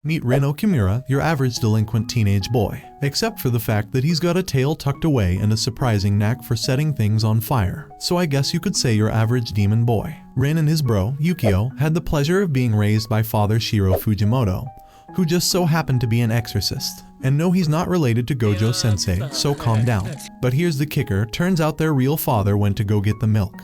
Meet Rin Okumura, your average delinquent teenage boy, except for the fact that he's got a tail tucked away and a surprising knack for setting things on fire. So I guess you could say your average demon boy. Rin and his bro, Yukio, had the pleasure of being raised by father Shiro Fujimoto, who just so happened to be an exorcist. And no, he's not related to Gojo Sensei, so calm down. But here's the kicker, turns out their real father went to go get the milk,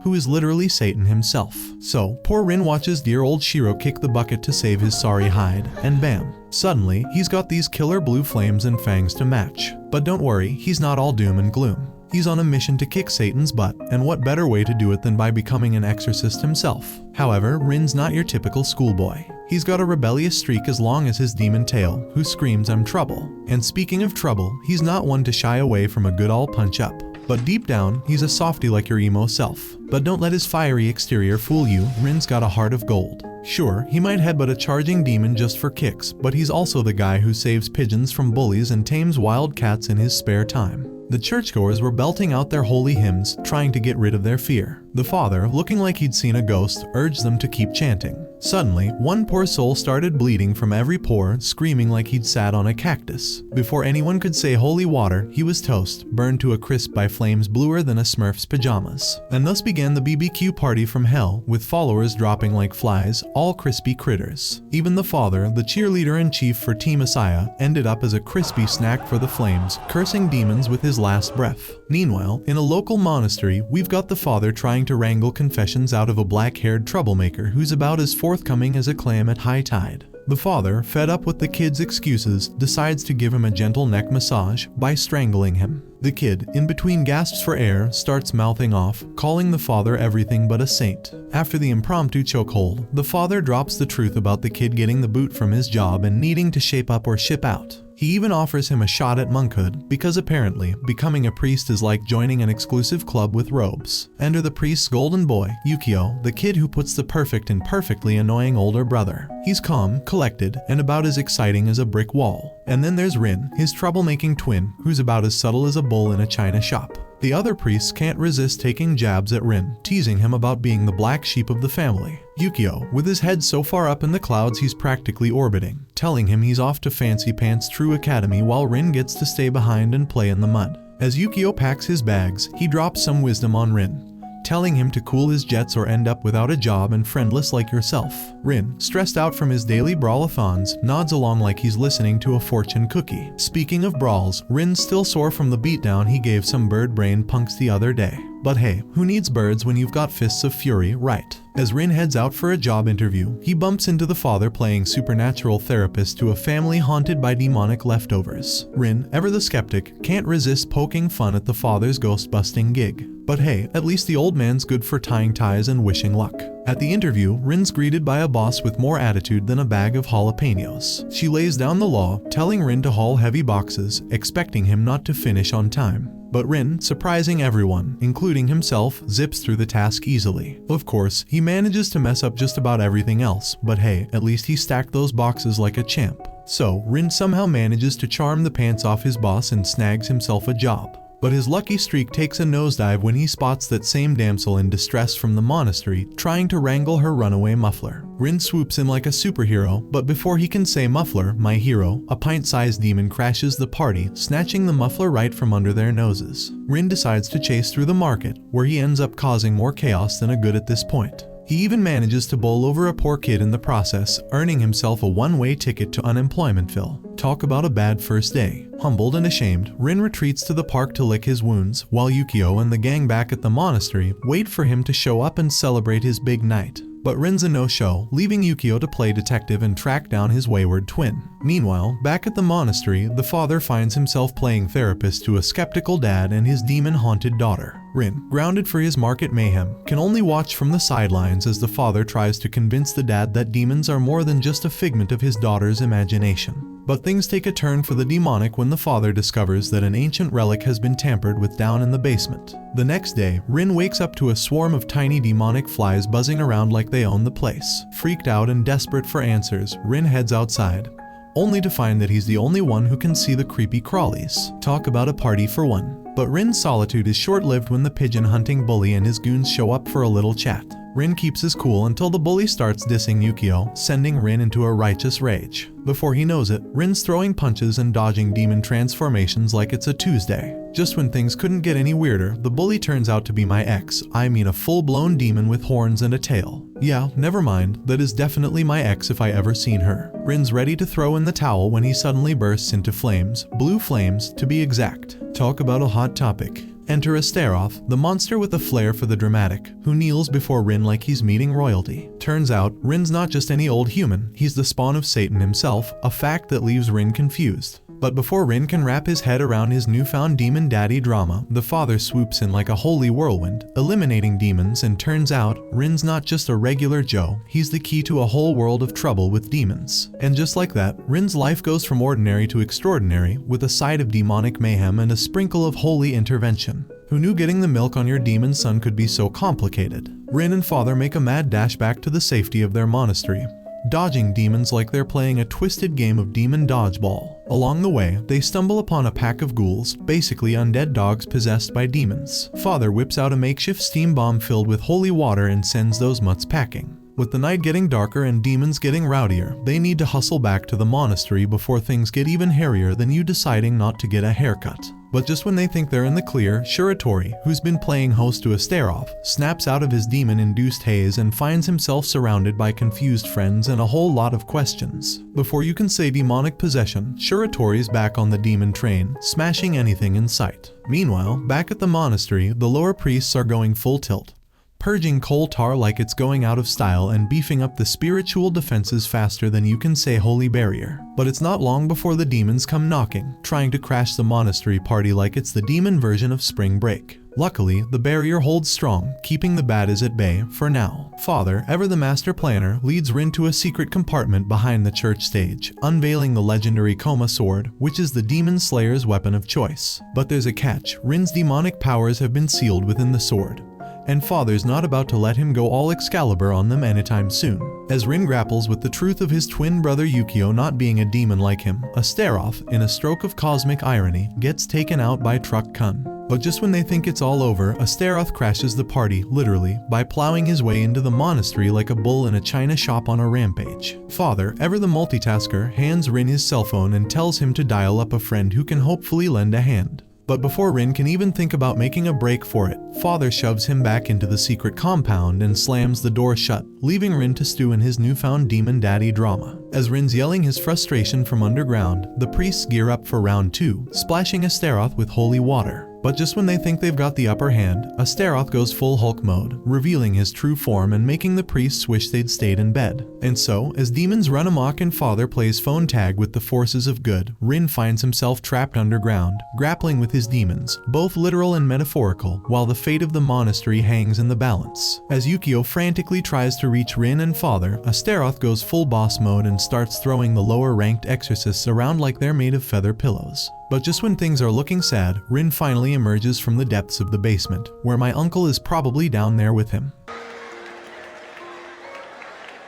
who is literally Satan himself. So, poor Rin watches dear old Shiro kick the bucket to save his sorry hide, and bam, suddenly, he's got these killer blue flames and fangs to match. But don't worry, he's not all doom and gloom. He's on a mission to kick Satan's butt, and what better way to do it than by becoming an exorcist himself. However, Rin's not your typical schoolboy. He's got a rebellious streak as long as his demon tail, who screams I'm trouble. And speaking of trouble, he's not one to shy away from a good old punch up. But deep down, he's a softie like your emo self. But don't let his fiery exterior fool you, Rin's got a heart of gold. Sure, he might headbutt a charging demon just for kicks, but he's also the guy who saves pigeons from bullies and tames wild cats in his spare time. The churchgoers were belting out their holy hymns, trying to get rid of their fear. The father, looking like he'd seen a ghost, urged them to keep chanting. Suddenly, one poor soul started bleeding from every pore, screaming like he'd sat on a cactus. Before anyone could say holy water, he was toast, burned to a crisp by flames bluer than a Smurf's pajamas. And thus began the BBQ party from hell, with followers dropping like flies, all crispy critters. Even the father, the cheerleader-in-chief for Team Messiah, ended up as a crispy snack for the flames, cursing demons with his last breath. Meanwhile, in a local monastery, we've got the father trying to wrangle confessions out of a black-haired troublemaker who's about as forthcoming as a clam at high tide. The father, fed up with the kid's excuses, decides to give him a gentle neck massage by strangling him. The kid, in between gasps for air, starts mouthing off, calling the father everything but a saint. After the impromptu chokehold, the father drops the truth about the kid getting the boot from his job and needing to shape up or ship out. He even offers him a shot at monkhood, because apparently, becoming a priest is like joining an exclusive club with robes. Enter the priest's golden boy, Yukio, the kid who puts the perfect and perfectly annoying older brother. He's calm, collected, and about as exciting as a brick wall. And then there's Rin, his troublemaking twin, who's about as subtle as a bull in a china shop. The other priests can't resist taking jabs at Rin, teasing him about being the black sheep of the family. Yukio, with his head so far up in the clouds he's practically orbiting, telling him he's off to Fancy Pants True Academy while Rin gets to stay behind and play in the mud. As Yukio packs his bags, he drops some wisdom on Rin, telling him to cool his jets or end up without a job and friendless like yourself. Rin, stressed out from his daily brawlathons, nods along like he's listening to a fortune cookie. Speaking of brawls, Rin's still sore from the beatdown he gave some bird brain punks the other day. But hey, who needs birds when you've got fists of fury, right? As Rin heads out for a job interview, he bumps into the father playing supernatural therapist to a family haunted by demonic leftovers. Rin, ever the skeptic, can't resist poking fun at the father's ghost-busting gig. But hey, at least the old man's good for tying ties and wishing luck. At the interview, Rin's greeted by a boss with more attitude than a bag of jalapenos. She lays down the law, telling Rin to haul heavy boxes, expecting him not to finish on time. But Rin, surprising everyone, including himself, zips through the task easily. Of course, he manages to mess up just about everything else, but hey, at least he stacked those boxes like a champ. So, Rin somehow manages to charm the pants off his boss and snags himself a job. But his lucky streak takes a nosedive when he spots that same damsel in distress from the monastery trying to wrangle her runaway muffler. Rin swoops in like a superhero, but before he can say muffler, my hero, a pint-sized demon crashes the party, snatching the muffler right from under their noses. Rin decides to chase through the market, where he ends up causing more chaos than a good at this point. He even manages to bowl over a poor kid in the process, earning himself a one-way ticket to unemploymentville. Talk about a bad first day. Humbled and ashamed, Rin retreats to the park to lick his wounds, while Yukio and the gang back at the monastery wait for him to show up and celebrate his big night. But Rin's a no-show, leaving Yukio to play detective and track down his wayward twin. Meanwhile, back at the monastery, the father finds himself playing therapist to a skeptical dad and his demon-haunted daughter. Rin, grounded for his market mayhem, can only watch from the sidelines as the father tries to convince the dad that demons are more than just a figment of his daughter's imagination. But things take a turn for the demonic when the father discovers that an ancient relic has been tampered with down in the basement. The next day, Rin wakes up to a swarm of tiny demonic flies buzzing around like they own the place. Freaked out and desperate for answers, Rin heads outside, only to find that he's the only one who can see the creepy crawlies. Talk about a party for one. But Rin's solitude is short-lived when the pigeon-hunting bully and his goons show up for a little chat. Rin keeps his cool until the bully starts dissing Yukio, sending Rin into a righteous rage. Before he knows it, Rin's throwing punches and dodging demon transformations like it's a Tuesday. Just when things couldn't get any weirder, the bully turns out to be my ex. I mean a full-blown demon with horns and a tail. Yeah, never mind, that is definitely my ex if I ever seen her. Rin's ready to throw in the towel when he suddenly bursts into flames, blue flames to be exact. Talk about a hot topic. Enter Astaroth, the monster with a flair for the dramatic, who kneels before Rin like he's meeting royalty. Turns out, Rin's not just any old human, he's the spawn of Satan himself, a fact that leaves Rin confused. But before Rin can wrap his head around his newfound demon daddy drama, the father swoops in like a holy whirlwind, eliminating demons, and turns out, Rin's not just a regular Joe, he's the key to a whole world of trouble with demons. And just like that, Rin's life goes from ordinary to extraordinary, with a side of demonic mayhem and a sprinkle of holy intervention. Who knew getting the milk on your demon son could be so complicated? Rin and father make a mad dash back to the safety of their monastery, dodging demons like they're playing a twisted game of demon dodgeball. Along the way, they stumble upon a pack of ghouls, basically undead dogs possessed by demons. Father whips out a makeshift steam bomb filled with holy water and sends those mutts packing. With the night getting darker and demons getting rowdier, they need to hustle back to the monastery before things get even hairier than you deciding not to get a haircut. But just when they think they're in the clear, Shura, who's been playing host to Astaroth, snaps out of his demon-induced haze and finds himself surrounded by confused friends and a whole lot of questions. Before you can say demonic possession, Shuratori's back on the demon train, smashing anything in sight. Meanwhile, back at the monastery, the lower priests are going full tilt, purging coal tar like it's going out of style and beefing up the spiritual defenses faster than you can say holy barrier. But it's not long before the demons come knocking, trying to crash the monastery party like it's the demon version of spring break. Luckily, the barrier holds strong, keeping the baddies at bay for now. Father, ever the master planner, leads Rin to a secret compartment behind the church stage, unveiling the legendary Koma sword, which is the demon slayer's weapon of choice. But there's a catch. Rin's demonic powers have been sealed within the sword, and Father's not about to let him go all Excalibur on them anytime soon. As Rin grapples with the truth of his twin brother Yukio not being a demon like him, Astaroth, in a stroke of cosmic irony, gets taken out by Truck Kun. But just when they think it's all over, Astaroth crashes the party, literally, by plowing his way into the monastery like a bull in a china shop on a rampage. Father, ever the multitasker, hands Rin his cell phone and tells him to dial up a friend who can hopefully lend a hand. But before Rin can even think about making a break for it, Father shoves him back into the secret compound and slams the door shut, leaving Rin to stew in his newfound demon daddy drama. As Rin's yelling his frustration from underground, the priests gear up for round 2, splashing Astaroth with holy water. But just when they think they've got the upper hand, Astaroth goes full Hulk mode, revealing his true form and making the priests wish they'd stayed in bed. And so, as demons run amok and Father plays phone tag with the forces of good, Rin finds himself trapped underground, grappling with his demons, both literal and metaphorical, while the fate of the monastery hangs in the balance. As Yukio frantically tries to reach Rin and Father, Astaroth goes full boss mode and starts throwing the lower-ranked exorcists around like they're made of feather pillows. But just when things are looking sad, Rin finally emerges from the depths of the basement, where my uncle is probably down there with him.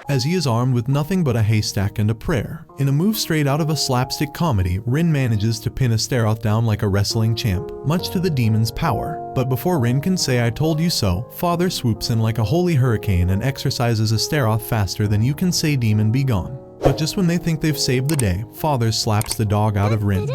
As he is armed with nothing but a haystack and a prayer. In a move straight out of a slapstick comedy, Rin manages to pin Astaroth down like a wrestling champ, much to the demon's power. But before Rin can say I told you so, Father swoops in like a holy hurricane and exorcises Astaroth faster than you can say demon be gone. But just when they think they've saved the day, Father slaps the dog out of Rin,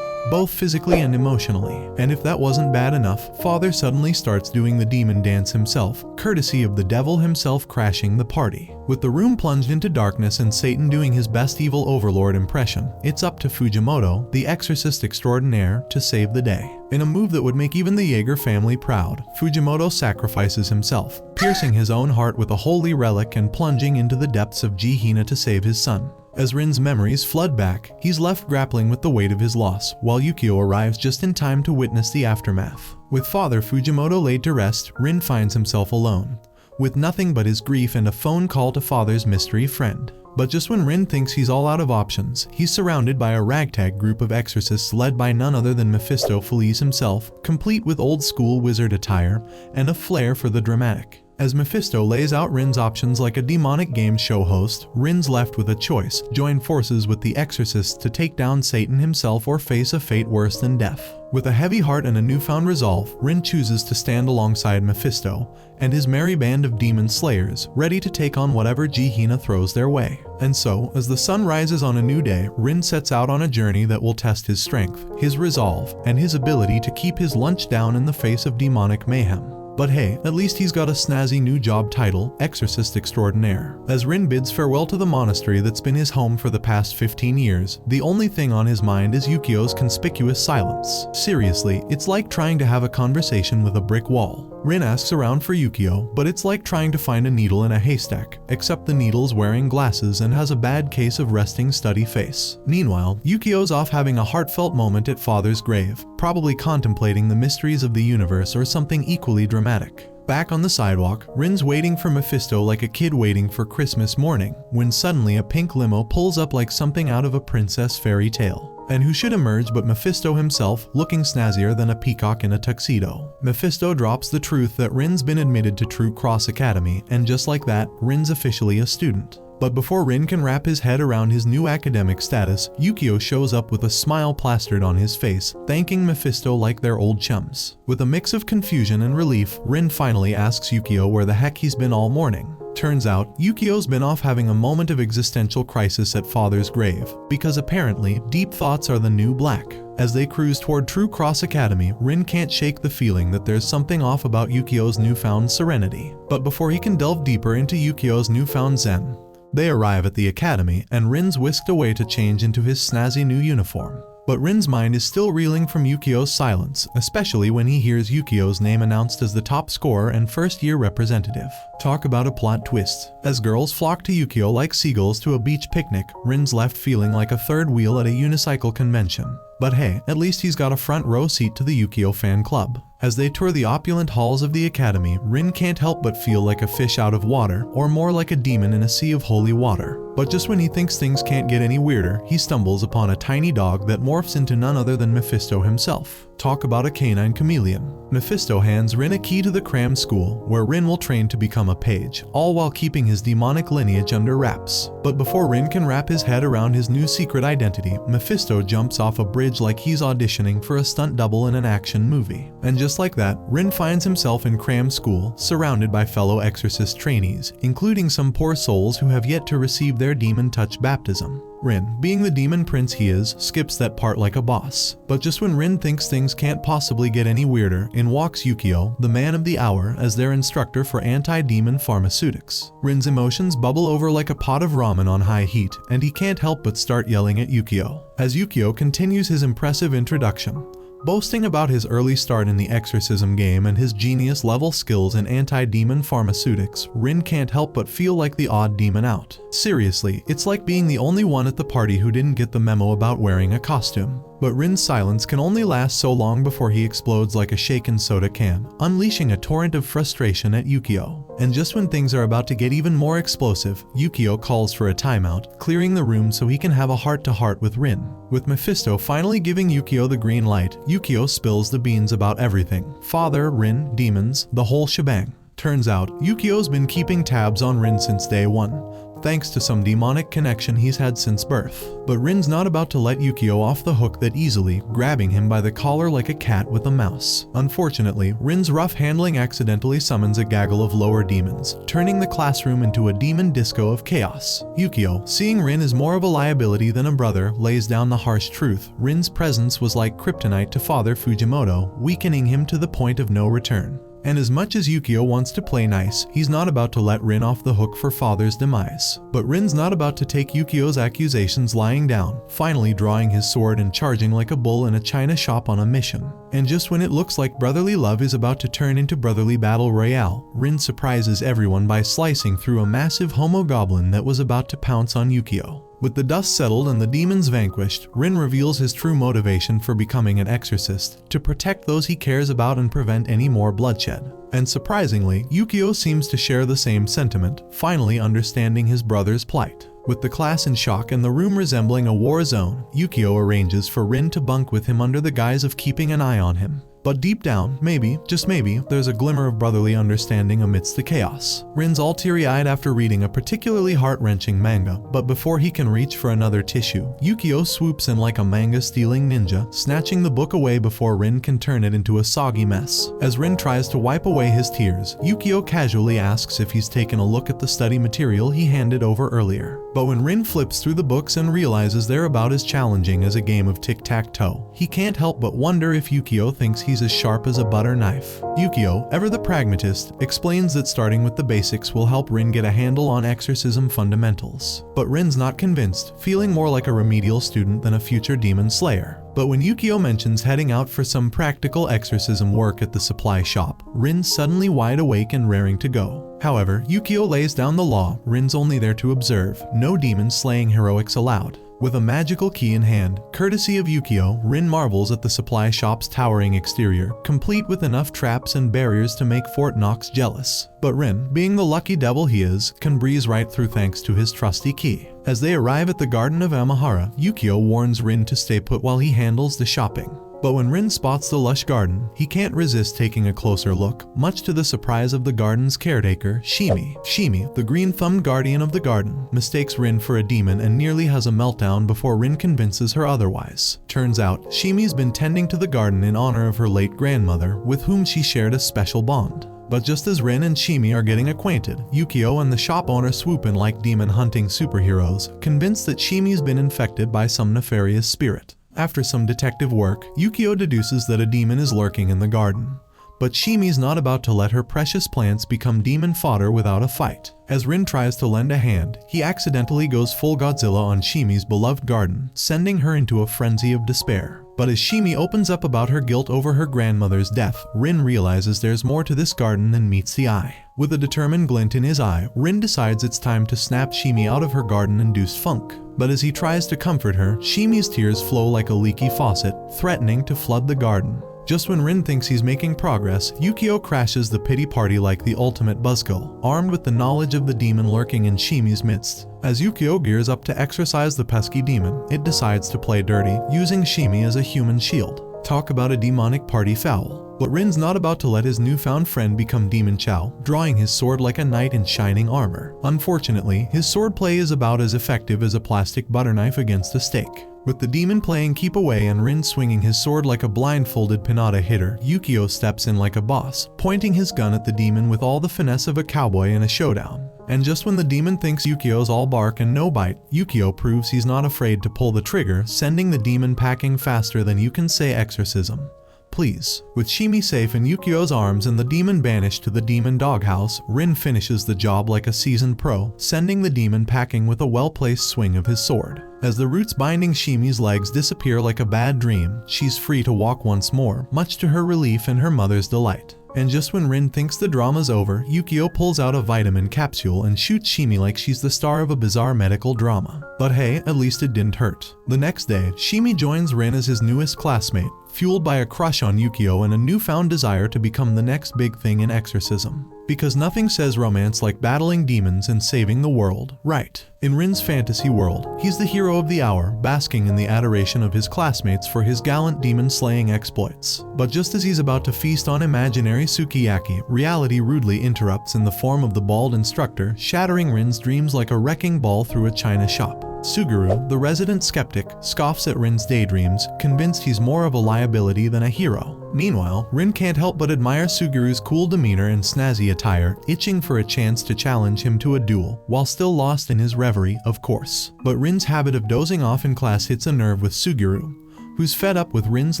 both physically and emotionally. And if that wasn't bad enough, Father suddenly starts doing the demon dance himself, courtesy of the devil himself crashing the party. With the room plunged into darkness and Satan doing his best evil overlord impression, it's up to Fujimoto, the exorcist extraordinaire, to save the day. In a move that would make even the Jaeger family proud, Fujimoto sacrifices himself, piercing his own heart with a holy relic and plunging into the depths of Gehenna to save his son. As Rin's memories flood back, he's left grappling with the weight of his loss, while Yukio arrives just in time to witness the aftermath. With Father Fujimoto laid to rest, Rin finds himself alone, with nothing but his grief and a phone call to Father's mystery friend. But just when Rin thinks he's all out of options, he's surrounded by a ragtag group of exorcists led by none other than Mephistopheles himself, complete with old-school wizard attire and a flair for the dramatic. As Mephisto lays out Rin's options like a demonic game show host, Rin's left with a choice: join forces with the Exorcist to take down Satan himself or face a fate worse than death. With a heavy heart and a newfound resolve, Rin chooses to stand alongside Mephisto and his merry band of demon slayers, ready to take on whatever Gehenna throws their way. And so, as the sun rises on a new day, Rin sets out on a journey that will test his strength, his resolve, and his ability to keep his lunch down in the face of demonic mayhem. But hey, at least he's got a snazzy new job title, Exorcist Extraordinaire. As Rin bids farewell to the monastery that's been his home for the past 15 years, the only thing on his mind is Yukio's conspicuous silence. Seriously, it's like trying to have a conversation with a brick wall. Rin asks around for Yukio, but it's like trying to find a needle in a haystack, except the needle's wearing glasses and has a bad case of resting study face. Meanwhile, Yukio's off having a heartfelt moment at Father's grave, probably contemplating the mysteries of the universe or something equally dramatic. Back on the sidewalk, Rin's waiting for Mephisto like a kid waiting for Christmas morning, when suddenly a pink limo pulls up like something out of a princess fairy tale. And who should emerge but Mephisto himself, looking snazzier than a peacock in a tuxedo. Mephisto drops the truth that Rin's been admitted to True Cross Academy, and just like that, Rin's officially a student. But before Rin can wrap his head around his new academic status, Yukio shows up with a smile plastered on his face, thanking Mephisto like they're old chums. With a mix of confusion and relief, Rin finally asks Yukio where the heck he's been all morning. Turns out, Yukio's been off having a moment of existential crisis at Father's grave, because apparently, deep thoughts are the new black. As they cruise toward True Cross Academy, Rin can't shake the feeling that there's something off about Yukio's newfound serenity. But before he can delve deeper into Yukio's newfound zen, they arrive at the academy, and Rin's whisked away to change into his snazzy new uniform. But Rin's mind is still reeling from Yukio's silence, especially when he hears Yukio's name announced as the top scorer and first-year representative. Talk about a plot twist. As girls flock to Yukio like seagulls to a beach picnic, Rin's left feeling like a third wheel at a unicycle convention. But hey, at least he's got a front row seat to the Yukio fan club. As they tour the opulent halls of the academy, Rin can't help but feel like a fish out of water, or more like a demon in a sea of holy water. But just when he thinks things can't get any weirder, he stumbles upon a tiny dog that morphs into none other than Mephisto himself. Talk about a canine chameleon. Mephisto hands Rin a key to the Cram school, where Rin will train to become a page, all while keeping his demonic lineage under wraps. But before Rin can wrap his head around his new secret identity, Mephisto jumps off a bridge like he's auditioning for a stunt double in an action movie. And just like that, Rin finds himself in Cram school, surrounded by fellow Exorcist trainees, including some poor souls who have yet to receive their demon touch baptism. Rin, being the demon prince he is, skips that part like a boss. But just when Rin thinks things can't possibly get any weirder, in walks Yukio, the man of the hour, as their instructor for anti-demon pharmaceutics. Rin's emotions bubble over like a pot of ramen on high heat, and he can't help but start yelling at Yukio. As Yukio continues his impressive introduction, boasting about his early start in the exorcism game and his genius-level skills in anti-demon pharmaceutics, Rin can't help but feel like the odd demon out. Seriously, it's like being the only one at the party who didn't get the memo about wearing a costume. But Rin's silence can only last so long before he explodes like a shaken soda can, unleashing a torrent of frustration at Yukio. And just when things are about to get even more explosive, Yukio calls for a timeout, clearing the room so he can have a heart-to-heart with Rin. With Mephisto finally giving Yukio the green light, Yukio spills the beans about everything. Father, Rin, demons, the whole shebang. Turns out, Yukio's been keeping tabs on Rin since day one, thanks to some demonic connection he's had since birth. But Rin's not about to let Yukio off the hook that easily, grabbing him by the collar like a cat with a mouse. Unfortunately, Rin's rough handling accidentally summons a gaggle of lower demons, turning the classroom into a demon disco of chaos. Yukio, seeing Rin as more of a liability than a brother, lays down the harsh truth. Rin's presence was like kryptonite to Father Fujimoto, weakening him to the point of no return. And as much as Yukio wants to play nice, he's not about to let Rin off the hook for Father's demise. But Rin's not about to take Yukio's accusations lying down, finally drawing his sword and charging like a bull in a china shop on a mission. And just when it looks like brotherly love is about to turn into brotherly battle royale, Rin surprises everyone by slicing through a massive homo-goblin that was about to pounce on Yukio. With the dust settled and the demons vanquished, Rin reveals his true motivation for becoming an exorcist, to protect those he cares about and prevent any more bloodshed. And surprisingly, Yukio seems to share the same sentiment, finally understanding his brother's plight. With the class in shock and the room resembling a war zone, Yukio arranges for Rin to bunk with him under the guise of keeping an eye on him. But deep down, maybe, just maybe, there's a glimmer of brotherly understanding amidst the chaos. Rin's all teary-eyed after reading a particularly heart-wrenching manga, but before he can reach for another tissue, Yukio swoops in like a manga-stealing ninja, snatching the book away before Rin can turn it into a soggy mess. As Rin tries to wipe away his tears, Yukio casually asks if he's taken a look at the study material he handed over earlier. But when Rin flips through the books and realizes they're about as challenging as a game of tic-tac-toe, he can't help but wonder if Yukio thinks he's as sharp as a butter knife. Yukio, ever the pragmatist, explains that starting with the basics will help Rin get a handle on exorcism fundamentals. But Rin's not convinced, feeling more like a remedial student than a future demon slayer. But when Yukio mentions heading out for some practical exorcism work at the supply shop, Rin's suddenly wide awake and raring to go. However, Yukio lays down the law. Rin's only there to observe, no demon slaying heroics allowed. With a magical key in hand, courtesy of Yukio, Rin marvels at the supply shop's towering exterior, complete with enough traps and barriers to make Fort Knox jealous. But Rin, being the lucky devil he is, can breeze right through thanks to his trusty key. As they arrive at the Garden of Amahara, Yukio warns Rin to stay put while he handles the shopping. But when Rin spots the lush garden, he can't resist taking a closer look, much to the surprise of the garden's caretaker, Shimi. Shimi, the green-thumbed guardian of the garden, mistakes Rin for a demon and nearly has a meltdown before Rin convinces her otherwise. Turns out, Shimi's been tending to the garden in honor of her late grandmother, with whom she shared a special bond. But just as Rin and Shimi are getting acquainted, Yukio and the shop owner swoop in like demon-hunting superheroes, convinced that Shimi's been infected by some nefarious spirit. After some detective work, Yukio deduces that a demon is lurking in the garden. But Shimi's not about to let her precious plants become demon fodder without a fight. As Rin tries to lend a hand, he accidentally goes full Godzilla on Shimi's beloved garden, sending her into a frenzy of despair. But as Shimi opens up about her guilt over her grandmother's death, Rin realizes there's more to this garden than meets the eye. With a determined glint in his eye, Rin decides it's time to snap Shimi out of her garden-induced funk. But as he tries to comfort her, Shimi's tears flow like a leaky faucet, threatening to flood the garden. Just when Rin thinks he's making progress, Yukio crashes the pity party like the ultimate buzzkill, armed with the knowledge of the demon lurking in Shimi's midst. As Yukio gears up to exorcise the pesky demon, it decides to play dirty, using Shimi as a human shield. Talk about a demonic party foul. But Rin's not about to let his newfound friend become Demon Chow, drawing his sword like a knight in shining armor. Unfortunately, his swordplay is about as effective as a plastic butter knife against a steak. With the demon playing keep away and Rin swinging his sword like a blindfolded pinata hitter, Yukio steps in like a boss, pointing his gun at the demon with all the finesse of a cowboy in a showdown. And just when the demon thinks Yukio's all bark and no bite, Yukio proves he's not afraid to pull the trigger, sending the demon packing faster than you can say exorcism. Please. With Shimi safe in Yukio's arms and the demon banished to the demon doghouse, Rin finishes the job like a seasoned pro, sending the demon packing with a well-placed swing of his sword. As the roots binding Shimi's legs disappear like a bad dream, she's free to walk once more, much to her relief and her mother's delight. And just when Rin thinks the drama's over, Yukio pulls out a vitamin capsule and shoots Shimi like she's the star of a bizarre medical drama. But hey, at least it didn't hurt. The next day, Shimi joins Rin as his newest classmate, fueled by a crush on Yukio and a newfound desire to become the next big thing in exorcism. Because nothing says romance like battling demons and saving the world, right? In Rin's fantasy world, he's the hero of the hour, basking in the adoration of his classmates for his gallant demon-slaying exploits. But just as he's about to feast on imaginary sukiyaki, reality rudely interrupts in the form of the bald instructor, shattering Rin's dreams like a wrecking ball through a china shop. Suguru, the resident skeptic, scoffs at Rin's daydreams, convinced he's more of a liability than a hero. Meanwhile, Rin can't help but admire Suguru's cool demeanor and snazzy attire, itching for a chance to challenge him to a duel, while still lost in his reverie, of course. But Rin's habit of dozing off in class hits a nerve with Suguru, who's fed up with Rin's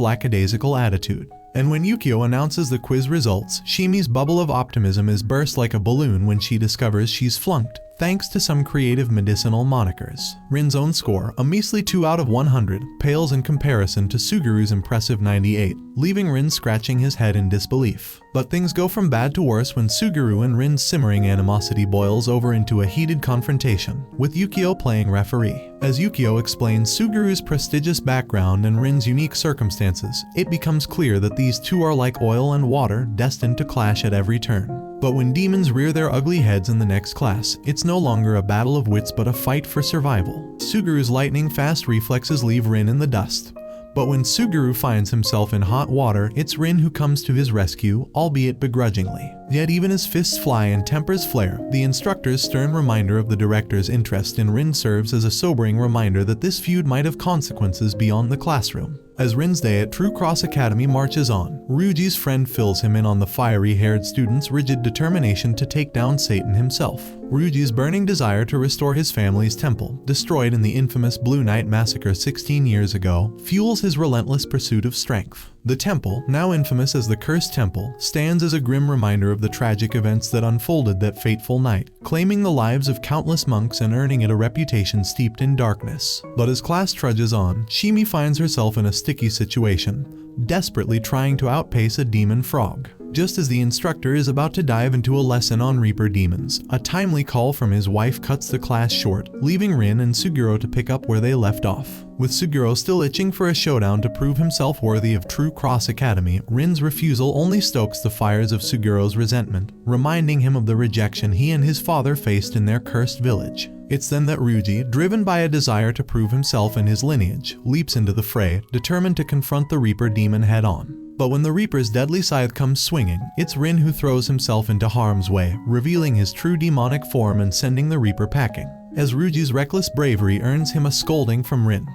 lackadaisical attitude. And when Yukio announces the quiz results, Shimi's bubble of optimism is burst like a balloon when she discovers she's flunked, thanks to some creative medicinal monikers. Rin's own score, a measly 2 out of 100, pales in comparison to Suguru's impressive 98, leaving Rin scratching his head in disbelief. But things go from bad to worse when Suguru and Rin's simmering animosity boils over into a heated confrontation, with Yukio playing referee. As Yukio explains Suguru's prestigious background and Rin's unique circumstances, it becomes clear that these two are like oil and water, destined to clash at every turn. But when demons rear their ugly heads in the next class, it's no longer a battle of wits but a fight for survival. Suguru's lightning-fast reflexes leave Rin in the dust, But when Suguru finds himself in hot water, it's Rin who comes to his rescue, albeit begrudgingly. Yet even as fists fly and tempers flare, the instructor's stern reminder of the director's interest in Rin serves as a sobering reminder that this feud might have consequences beyond the classroom. As Rin's day at True Cross Academy marches on, Ryuji's friend fills him in on the fiery-haired student's rigid determination to take down Satan himself. Ryuji's burning desire to restore his family's temple, destroyed in the infamous Blue Night Massacre 16 years ago, fuels his relentless pursuit of strength. The temple, now infamous as the Cursed Temple, stands as a grim reminder of the tragic events that unfolded that fateful night, claiming the lives of countless monks and earning it a reputation steeped in darkness. But as class trudges on, Shimi finds herself in a sticky situation, desperately trying to outpace a demon frog. Just as the instructor is about to dive into a lesson on Reaper demons, a timely call from his wife cuts the class short, leaving Rin and Suguro to pick up where they left off. With Suguro still itching for a showdown to prove himself worthy of True Cross Academy, Rin's refusal only stokes the fires of Suguro's resentment, reminding him of the rejection he and his father faced in their cursed village. It's then that Ryuji, driven by a desire to prove himself and his lineage, leaps into the fray, determined to confront the Reaper demon head-on. But when the Reaper's deadly scythe comes swinging, it's Rin who throws himself into harm's way, revealing his true demonic form and sending the Reaper packing. As Ryuji's reckless bravery earns him a scolding from Rin,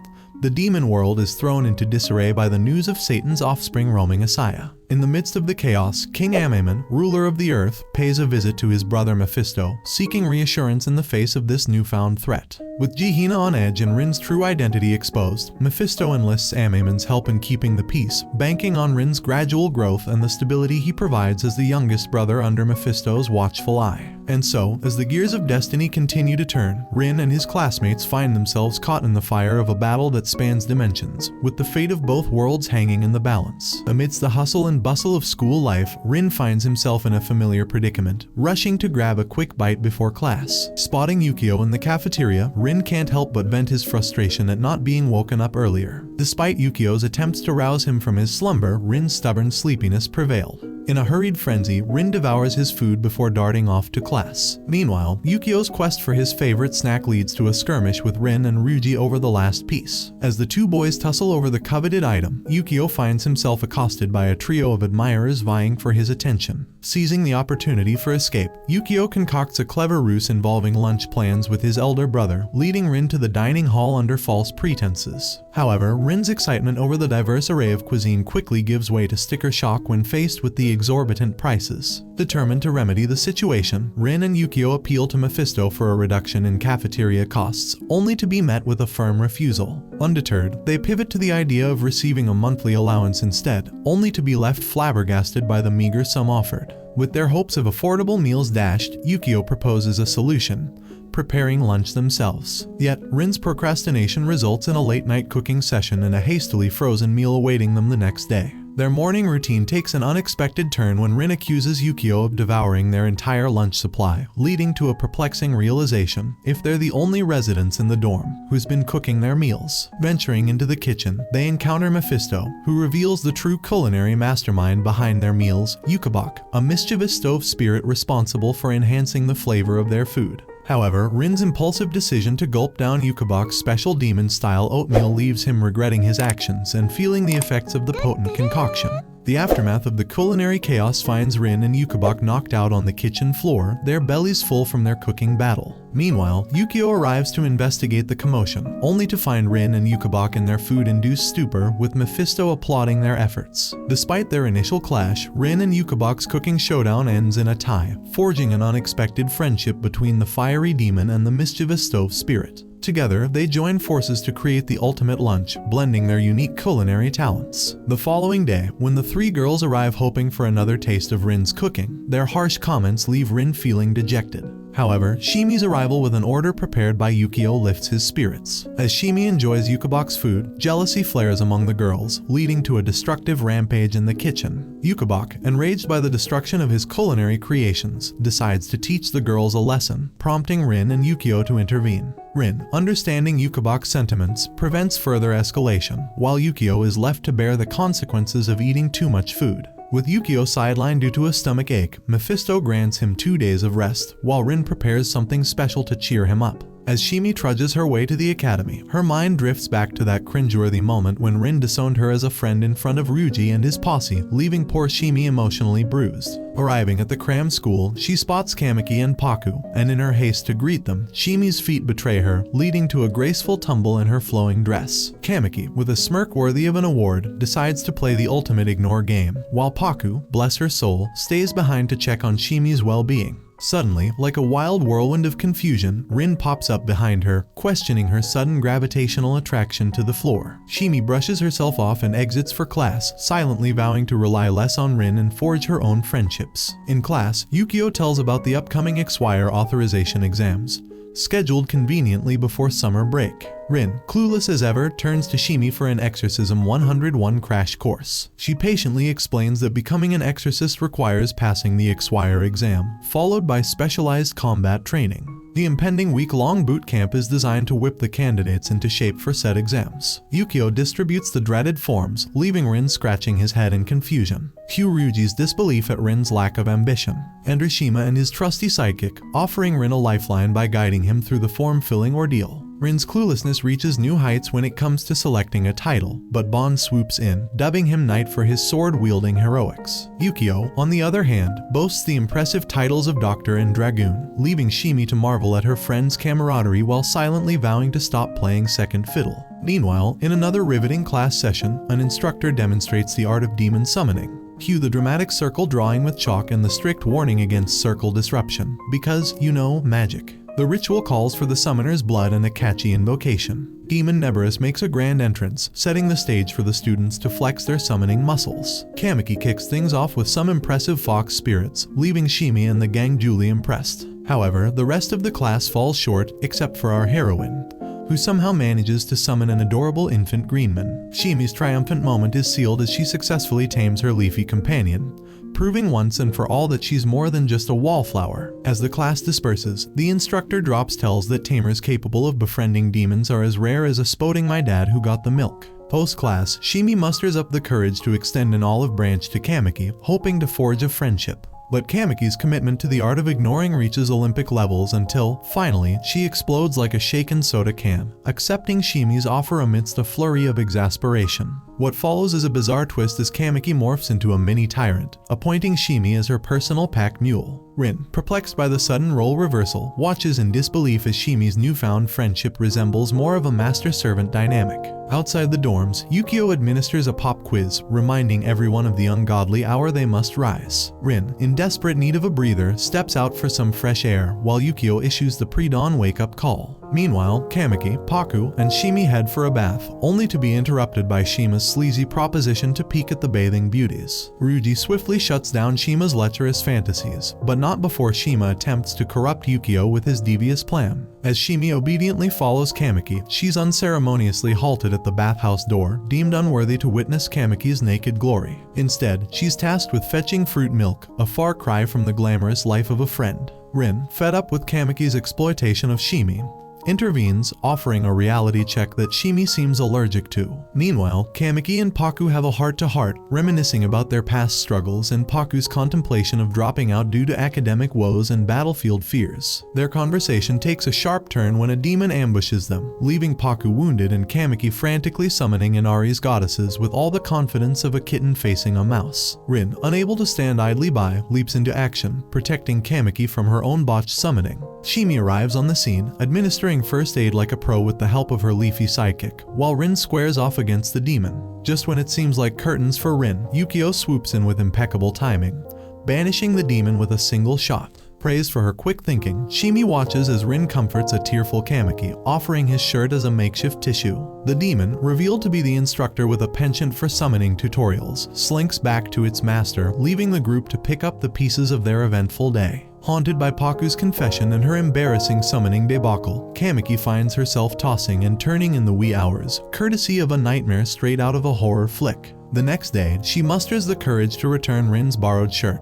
the demon world is thrown into disarray by the news of Satan's offspring roaming Asaya. In the midst of the chaos, King Aman, ruler of the earth, pays a visit to his brother Mephisto, seeking reassurance in the face of this newfound threat. With Jihina on edge and Rin's true identity exposed, Mephisto enlists Aman's help in keeping the peace, banking on Rin's gradual growth and the stability he provides as the youngest brother under Mephisto's watchful eye. And so, as the gears of destiny continue to turn, Rin and his classmates find themselves caught in the fire of a battle that spans dimensions, with the fate of both worlds hanging in the balance. Amidst the hustle and bustle of school life, Rin finds himself in a familiar predicament, rushing to grab a quick bite before class. Spotting Yukio in the cafeteria, Rin can't help but vent his frustration at not being woken up earlier. Despite Yukio's attempts to rouse him from his slumber, Rin's stubborn sleepiness prevailed. In a hurried frenzy, Rin devours his food before darting off to class. Meanwhile, Yukio's quest for his favorite snack leads to a skirmish with Rin and Ryuji over the last piece. As the two boys tussle over the coveted item, Yukio finds himself accosted by a trio of admirers vying for his attention. Seizing the opportunity for escape, Yukio concocts a clever ruse involving lunch plans with his elder brother, leading Rin to the dining hall under false pretenses. However, Rin's excitement over the diverse array of cuisine quickly gives way to sticker shock when faced with the exorbitant prices. Determined to remedy the situation, Rin and Yukio appeal to Mephisto for a reduction in cafeteria costs, only to be met with a firm refusal. Undeterred, they pivot to the idea of receiving a monthly allowance instead, only to be left flabbergasted by the meager sum offered. With their hopes of affordable meals dashed, Yukio proposes a solution: preparing lunch themselves. Yet, Rin's procrastination results in a late-night cooking session and a hastily frozen meal awaiting them the next day. Their morning routine takes an unexpected turn when Rin accuses Yukio of devouring their entire lunch supply, leading to a perplexing realization: if they're the only residents in the dorm who's been cooking their meals. Venturing into the kitchen, they encounter Mephisto, who reveals the true culinary mastermind behind their meals, Yukabok, a mischievous stove spirit responsible for enhancing the flavor of their food. However, Rin's impulsive decision to gulp down Yukabok's special demon-style oatmeal leaves him regretting his actions and feeling the effects of the potent concoction. The aftermath of the culinary chaos finds Rin and Yukabok knocked out on the kitchen floor, their bellies full from their cooking battle. Meanwhile, Yukio arrives to investigate the commotion, only to find Rin and Yukabok in their food-induced stupor, with Mephisto applauding their efforts. Despite their initial clash, Rin and Yukabok's cooking showdown ends in a tie, forging an unexpected friendship between the fiery demon and the mischievous stove spirit. Together, they join forces to create the ultimate lunch, blending their unique culinary talents. The following day, when the three girls arrive hoping for another taste of Rin's cooking, their harsh comments leave Rin feeling dejected. However, Shimi's arrival with an order prepared by Yukio lifts his spirits. As Shimi enjoys Yukabok's food, jealousy flares among the girls, leading to a destructive rampage in the kitchen. Yukabok, enraged by the destruction of his culinary creations, decides to teach the girls a lesson, prompting Rin and Yukio to intervene. Rin, understanding Yukabok's sentiments, prevents further escalation, while Yukio is left to bear the consequences of eating too much food. With Yukio sidelined due to a stomach ache, Mephisto grants him 2 days of rest, while Rin prepares something special to cheer him up. As Shimi trudges her way to the academy, her mind drifts back to that cringeworthy moment when Rin disowned her as a friend in front of Ryuji and his posse, leaving poor Shimi emotionally bruised. Arriving at the Cram school, she spots Kamiki and Paku, and in her haste to greet them, Shimi's feet betray her, leading to a graceful tumble in her flowing dress. Kamiki, with a smirk worthy of an award, decides to play the ultimate ignore game, while Paku, bless her soul, stays behind to check on Shimi's well-being. Suddenly, like a wild whirlwind of confusion, Rin pops up behind her, questioning her sudden gravitational attraction to the floor. Shimi brushes herself off and exits for class, silently vowing to rely less on Rin and forge her own friendships. In class, Yukio tells about the upcoming Exquire authorization exams, scheduled conveniently before summer break. Rin, clueless as ever, turns to Shimi for an Exorcism 101 crash course. She patiently explains that becoming an exorcist requires passing the Exquire exam, followed by specialized combat training. The impending week-long boot camp is designed to whip the candidates into shape for said exams. Yukio distributes the dreaded forms, leaving Rin scratching his head in confusion. Cue Ryuji's disbelief at Rin's lack of ambition. Enter Shima and his trusty sidekick, offering Rin a lifeline by guiding him through the form-filling ordeal. Rin's cluelessness reaches new heights when it comes to selecting a title, but Bond swoops in, dubbing him knight for his sword-wielding heroics. Yukio, on the other hand, boasts the impressive titles of doctor and dragoon, leaving Shimi to marvel at her friend's camaraderie while silently vowing to stop playing second fiddle. Meanwhile, in another riveting class session, an instructor demonstrates the art of demon summoning. Cue the dramatic circle drawing with chalk and the strict warning against circle disruption, because, you know, magic. The ritual calls for the summoner's blood and a catchy invocation. Demon Neberus makes a grand entrance, setting the stage for the students to flex their summoning muscles. Kamiki kicks things off with some impressive fox spirits, leaving Shimi and the gang duly impressed. However, the rest of the class falls short, except for our heroine, who somehow manages to summon an adorable infant greenman. Shimi's triumphant moment is sealed as she successfully tames her leafy companion, proving once and for all that she's more than just a wallflower. As the class disperses, the instructor drops tells that tamers capable of befriending demons are as rare as a spoting my dad who got the milk. Post-class, Shimi musters up the courage to extend an olive branch to Kamiki, hoping to forge a friendship. But Kamiki's commitment to the art of ignoring reaches Olympic levels until, finally, she explodes like a shaken soda can, accepting Shimi's offer amidst a flurry of exasperation. What follows is a bizarre twist as Kamiki morphs into a mini tyrant, appointing Shimi as her personal pack mule. Rin, perplexed by the sudden role reversal, watches in disbelief as Shimi's newfound friendship resembles more of a master-servant dynamic. Outside the dorms, Yukio administers a pop quiz, reminding everyone of the ungodly hour they must rise. Rin, in desperate need of a breather, steps out for some fresh air, while Yukio issues the pre-dawn wake-up call. Meanwhile, Kamiki, Paku, and Shimi head for a bath, only to be interrupted by Shima's sleazy proposition to peek at the bathing beauties. Ryuji swiftly shuts down Shima's lecherous fantasies, but not before Shima attempts to corrupt Yukio with his devious plan. As Shimi obediently follows Kamiki, she's unceremoniously halted at the bathhouse door, deemed unworthy to witness Kamiki's naked glory. Instead, she's tasked with fetching fruit milk, a far cry from the glamorous life of a friend. Rin, fed up with Kamiki's exploitation of Shimi, intervenes, offering a reality check that Shimi seems allergic to. Meanwhile, Kamiki and Paku have a heart-to-heart, reminiscing about their past struggles and Paku's contemplation of dropping out due to academic woes and battlefield fears. Their conversation takes a sharp turn when a demon ambushes them, leaving Paku wounded and Kamiki frantically summoning Inari's goddesses with all the confidence of a kitten facing a mouse. Rin, unable to stand idly by, leaps into action, protecting Kamiki from her own botched summoning. Shimi arrives on the scene, administering first aid like a pro with the help of her leafy sidekick, while Rin squares off against the demon. Just when it seems like curtains for Rin, Yukio swoops in with impeccable timing, banishing the demon with a single shot. Praised for her quick thinking, Shimi watches as Rin comforts a tearful Kamiki, offering his shirt as a makeshift tissue. The demon, revealed to be the instructor with a penchant for summoning tutorials, slinks back to its master, leaving the group to pick up the pieces of their eventful day. Haunted by Paku's confession and her embarrassing summoning debacle, Kamiki finds herself tossing and turning in the wee hours, courtesy of a nightmare straight out of a horror flick. The next day, she musters the courage to return Rin's borrowed shirt.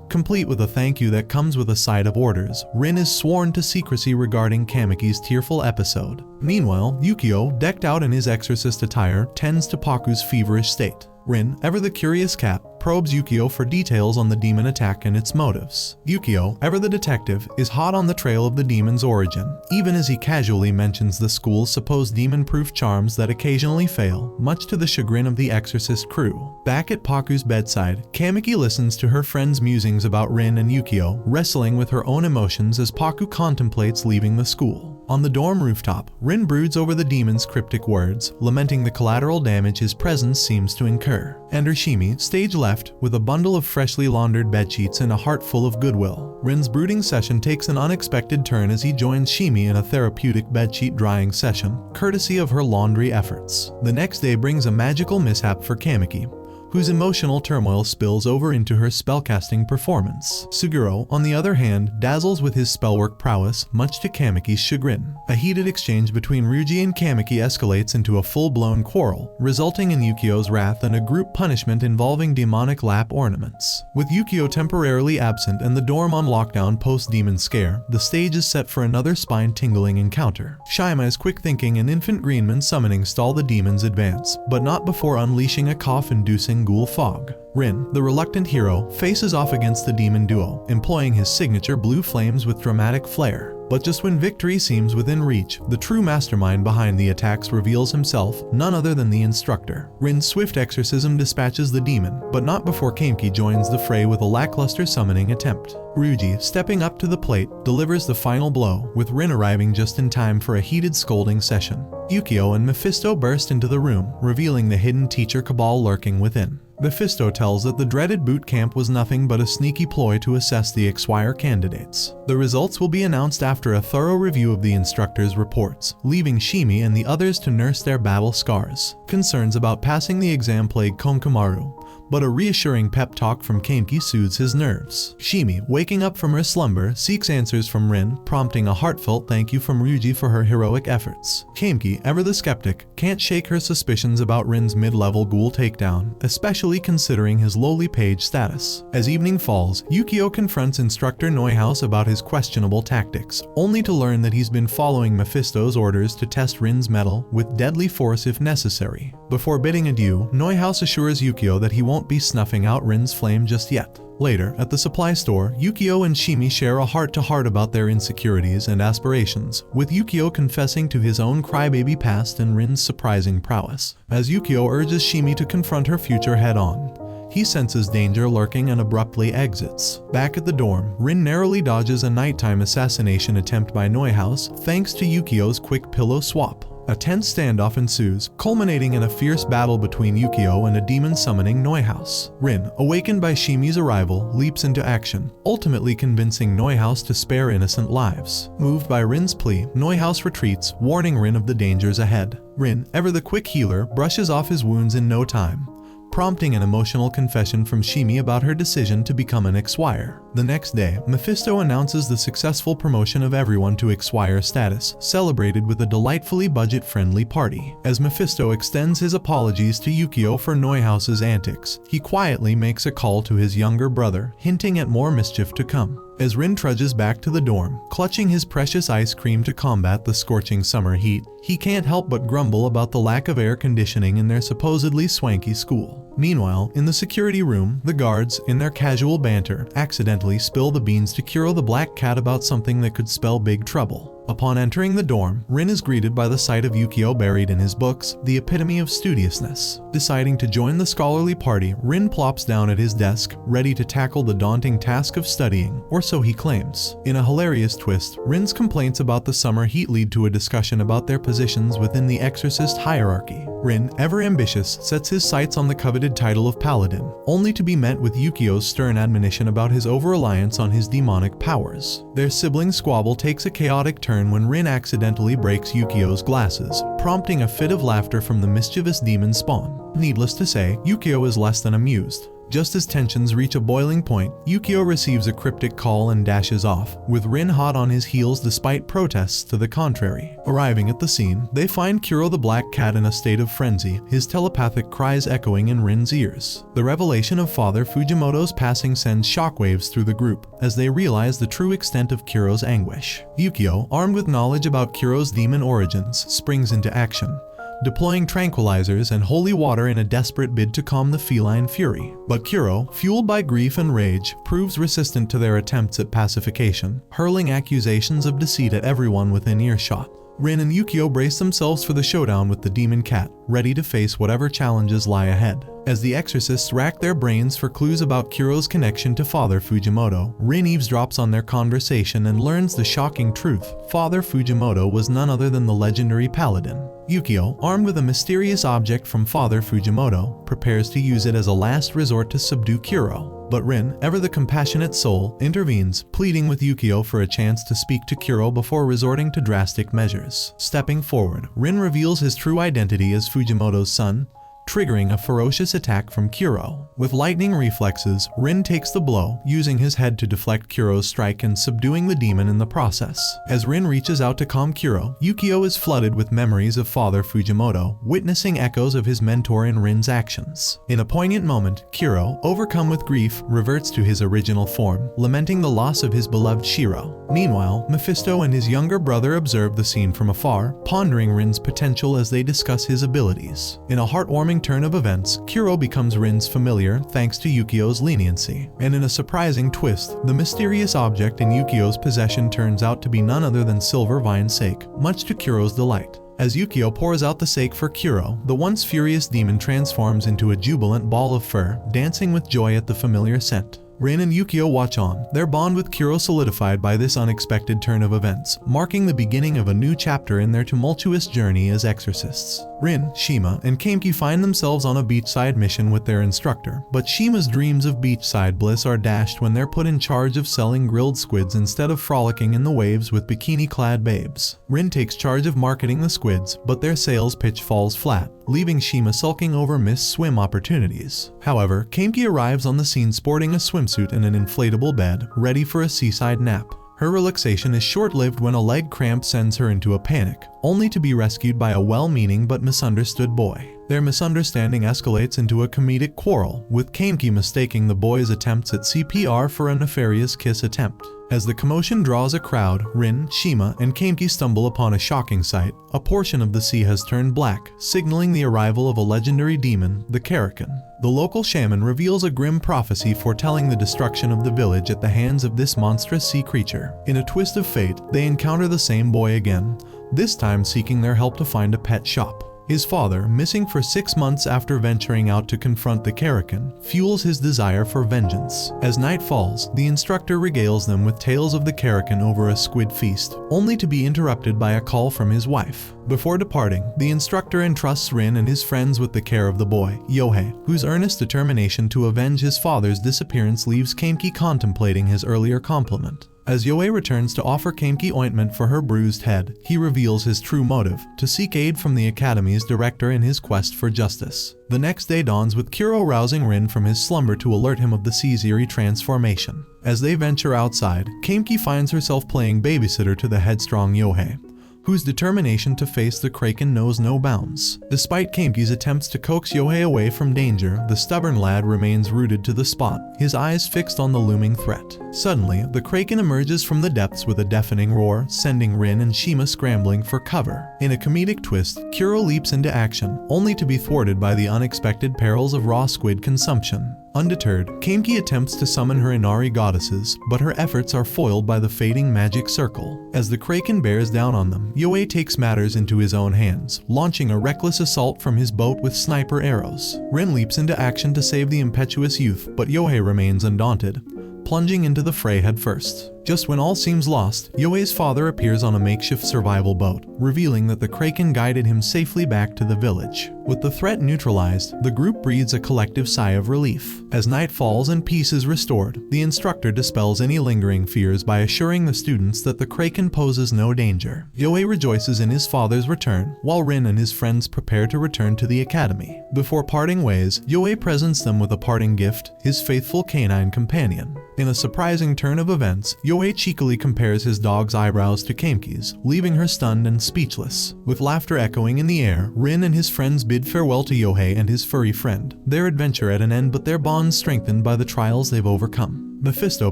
Complete with a thank you that comes with a side of orders, Rin is sworn to secrecy regarding Kamiki's tearful episode. Meanwhile, Yukio, decked out in his exorcist attire, tends to Paku's feverish state. Rin, ever the curious cat, probes Yukio for details on the demon attack and its motives. Yukio, ever the detective, is hot on the trail of the demon's origin, even as he casually mentions the school's supposed demon-proof charms that occasionally fail, much to the chagrin of the Exorcist crew. Back at Paku's bedside, Kamiki listens to her friend's musings about Rin and Yukio, wrestling with her own emotions as Paku contemplates leaving the school. On the dorm rooftop, Rin broods over the demon's cryptic words, lamenting the collateral damage his presence seems to incur. Enter Shimi, stage left, with a bundle of freshly laundered bedsheets and a heart full of goodwill. Rin's brooding session takes an unexpected turn as he joins Shimi in a therapeutic bedsheet drying session, courtesy of her laundry efforts. The next day brings a magical mishap for Kamiki, whose emotional turmoil spills over into her spellcasting performance. Suguro, on the other hand, dazzles with his spellwork prowess, much to Kamiki's chagrin. A heated exchange between Ryuji and Kamiki escalates into a full-blown quarrel, resulting in Yukio's wrath and a group punishment involving demonic lap ornaments. With Yukio temporarily absent and the dorm on lockdown post-demon scare, the stage is set for another spine-tingling encounter. Shima's quick thinking and Infant Greenman summoning stall the demon's advance, but not before unleashing a cough-inducing ghoul fog. Rin, the reluctant hero, faces off against the demon duo, employing his signature blue flames with dramatic flair. But just when victory seems within reach, the true mastermind behind the attacks reveals himself, none other than the instructor. Rin's swift exorcism dispatches the demon, but not before Kamiki joins the fray with a lackluster summoning attempt. Ryuji, stepping up to the plate, delivers the final blow, with Rin arriving just in time for a heated scolding session. Yukio and Mephisto burst into the room, revealing the hidden teacher cabal lurking within. Mephisto tells that the dreaded boot camp was nothing but a sneaky ploy to assess the Exquire candidates. The results will be announced after a thorough review of the instructor's reports, leaving Shimi and the others to nurse their battle scars. Concerns about passing the exam plague Konkumaru, but a reassuring pep talk from Kamiki soothes his nerves. Shimi, waking up from her slumber, seeks answers from Rin, prompting a heartfelt thank you from Ryuji for her heroic efforts. Kamiki, ever the skeptic, can't shake her suspicions about Rin's mid-level ghoul takedown, especially considering his lowly page status. As evening falls, Yukio confronts Instructor Neuhaus about his questionable tactics, only to learn that he's been following Mephisto's orders to test Rin's mettle with deadly force if necessary. Before bidding adieu, Neuhaus assures Yukio that he won't be snuffing out Rin's flame just yet. Later, at the supply store, Yukio and Shimi share a heart-to-heart about their insecurities and aspirations, with Yukio confessing to his own crybaby past and Rin's surprising prowess. As Yukio urges Shimi to confront her future head-on, he senses danger lurking and abruptly exits. Back at the dorm, Rin narrowly dodges a nighttime assassination attempt by Neuhaus thanks to Yukio's quick pillow swap. A tense standoff ensues, culminating in a fierce battle between Yukio and a demon summoning Neuhaus. Rin, awakened by Shimi's arrival, leaps into action, ultimately convincing Neuhaus to spare innocent lives. Moved by Rin's plea, Neuhaus retreats, warning Rin of the dangers ahead. Rin, ever the quick healer, brushes off his wounds in no time, prompting an emotional confession from Shimi about her decision to become an Exquire. The next day, Mephisto announces the successful promotion of everyone to Exquire status, celebrated with a delightfully budget-friendly party. As Mephisto extends his apologies to Yukio for Neuhaus's antics, he quietly makes a call to his younger brother, hinting at more mischief to come. As Rin trudges back to the dorm, clutching his precious ice cream to combat the scorching summer heat, he can't help but grumble about the lack of air conditioning in their supposedly swanky school. Meanwhile, in the security room, the guards, in their casual banter, accidentally spill the beans to Kuro the Black Cat about something that could spell big trouble. Upon entering the dorm, Rin is greeted by the sight of Yukio buried in his books, the epitome of studiousness. Deciding to join the scholarly party, Rin plops down at his desk, ready to tackle the daunting task of studying, or so he claims. In a hilarious twist, Rin's complaints about the summer heat lead to a discussion about their positions within the Exorcist hierarchy. Rin, ever ambitious, sets his sights on the coveted title of Paladin, only to be met with Yukio's stern admonition about his over-reliance on his demonic powers. Their sibling squabble takes a chaotic turn when Rin accidentally breaks Yukio's glasses, prompting a fit of laughter from the mischievous demon spawn. Needless to say, Yukio is less than amused. Just as tensions reach a boiling point, Yukio receives a cryptic call and dashes off, with Rin hot on his heels despite protests to the contrary. Arriving at the scene, they find Kuro the Black Cat in a state of frenzy, his telepathic cries echoing in Rin's ears. The revelation of Father Fujimoto's passing sends shockwaves through the group, as they realize the true extent of Kuro's anguish. Yukio, armed with knowledge about Kuro's demon origins, springs into action, deploying tranquilizers and holy water in a desperate bid to calm the feline fury. But Kuro, fueled by grief and rage, proves resistant to their attempts at pacification, hurling accusations of deceit at everyone within earshot. Rin and Yukio brace themselves for the showdown with the demon cat, ready to face whatever challenges lie ahead. As the exorcists rack their brains for clues about Kuro's connection to Father Fujimoto, Rin eavesdrops on their conversation and learns the shocking truth. Father Fujimoto was none other than the legendary paladin. Yukio, armed with a mysterious object from Father Fujimoto, prepares to use it as a last resort to subdue Kuro. But Rin, ever the compassionate soul, intervenes, pleading with Yukio for a chance to speak to Kuro before resorting to drastic measures. Stepping forward, Rin reveals his true identity as Fujimoto's son, triggering a ferocious attack from Kuro. With lightning reflexes, Rin takes the blow, using his head to deflect Kuro's strike and subduing the demon in the process. As Rin reaches out to calm Kuro, Yukio is flooded with memories of Father Fujimoto, witnessing echoes of his mentor in Rin's actions. In a poignant moment, Kuro, overcome with grief, reverts to his original form, lamenting the loss of his beloved Shiro. Meanwhile, Mephisto and his younger brother observe the scene from afar, pondering Rin's potential as they discuss his abilities. In a heartwarming turn of events, Kuro becomes Rin's familiar thanks to Yukio's leniency. And in a surprising twist, the mysterious object in Yukio's possession turns out to be none other than silver vine sake, much to Kuro's delight. As Yukio pours out the sake for Kuro, the once furious demon transforms into a jubilant ball of fur, dancing with joy at the familiar scent. Rin and Yukio watch on, their bond with Kuro solidified by this unexpected turn of events, marking the beginning of a new chapter in their tumultuous journey as exorcists. Rin, Shima, and Kameki find themselves on a beachside mission with their instructor, but Shima's dreams of beachside bliss are dashed when they're put in charge of selling grilled squids instead of frolicking in the waves with bikini-clad babes. Rin takes charge of marketing the squids, but their sales pitch falls flat, leaving Shima sulking over missed swim opportunities. However, Kameki arrives on the scene sporting a swimsuit and an inflatable bed, ready for a seaside nap. Her relaxation is short-lived when a leg cramp sends her into a panic, only to be rescued by a well-meaning but misunderstood boy. Their misunderstanding escalates into a comedic quarrel, with Kameki mistaking the boy's attempts at CPR for a nefarious kiss attempt. As the commotion draws a crowd, Rin, Shima, and Kameki stumble upon a shocking sight. A portion of the sea has turned black, signaling the arrival of a legendary demon, the Karakin. The local shaman reveals a grim prophecy foretelling the destruction of the village at the hands of this monstrous sea creature. In a twist of fate, they encounter the same boy again, this time seeking their help to find a pet shop. His father, missing for 6 months after venturing out to confront the Karakin, fuels his desire for vengeance. As night falls, the instructor regales them with tales of the Karakin over a squid feast, only to be interrupted by a call from his wife. Before departing, the instructor entrusts Rin and his friends with the care of the boy, Yohei, whose earnest determination to avenge his father's disappearance leaves Kameki contemplating his earlier compliment. As Yohei returns to offer Kameki ointment for her bruised head, he reveals his true motive, to seek aid from the Academy's director in his quest for justice. The next day dawns with Kuro rousing Rin from his slumber to alert him of the sea's eerie transformation. As they venture outside, Kameki finds herself playing babysitter to the headstrong Yohei, whose determination to face the Kraken knows no bounds. Despite Kameki's attempts to coax Yohei away from danger, the stubborn lad remains rooted to the spot, his eyes fixed on the looming threat. Suddenly, the Kraken emerges from the depths with a deafening roar, sending Rin and Shima scrambling for cover. In a comedic twist, Kuro leaps into action, only to be thwarted by the unexpected perils of raw squid consumption. Undeterred, Kameki attempts to summon her Inari goddesses, but her efforts are foiled by the fading magic circle. As the Kraken bears down on them, Yohei takes matters into his own hands, launching a reckless assault from his boat with sniper arrows. Rin leaps into action to save the impetuous youth, but Yohei remains undaunted, plunging into the fray headfirst. Just when all seems lost, Yohei's father appears on a makeshift survival boat, revealing that the Kraken guided him safely back to the village. With the threat neutralized, the group breathes a collective sigh of relief. As night falls and peace is restored, the instructor dispels any lingering fears by assuring the students that the Kraken poses no danger. Yohei rejoices in his father's return, while Rin and his friends prepare to return to the academy. Before parting ways, Yohei presents them with a parting gift, his faithful canine companion. In a surprising turn of events, Yohei Yohei cheekily compares his dog's eyebrows to Kameki's, leaving her stunned and speechless. With laughter echoing in the air, Rin and his friends bid farewell to Yohei and his furry friend. Their adventure at an end, but their bonds strengthened by the trials they've overcome. Mephisto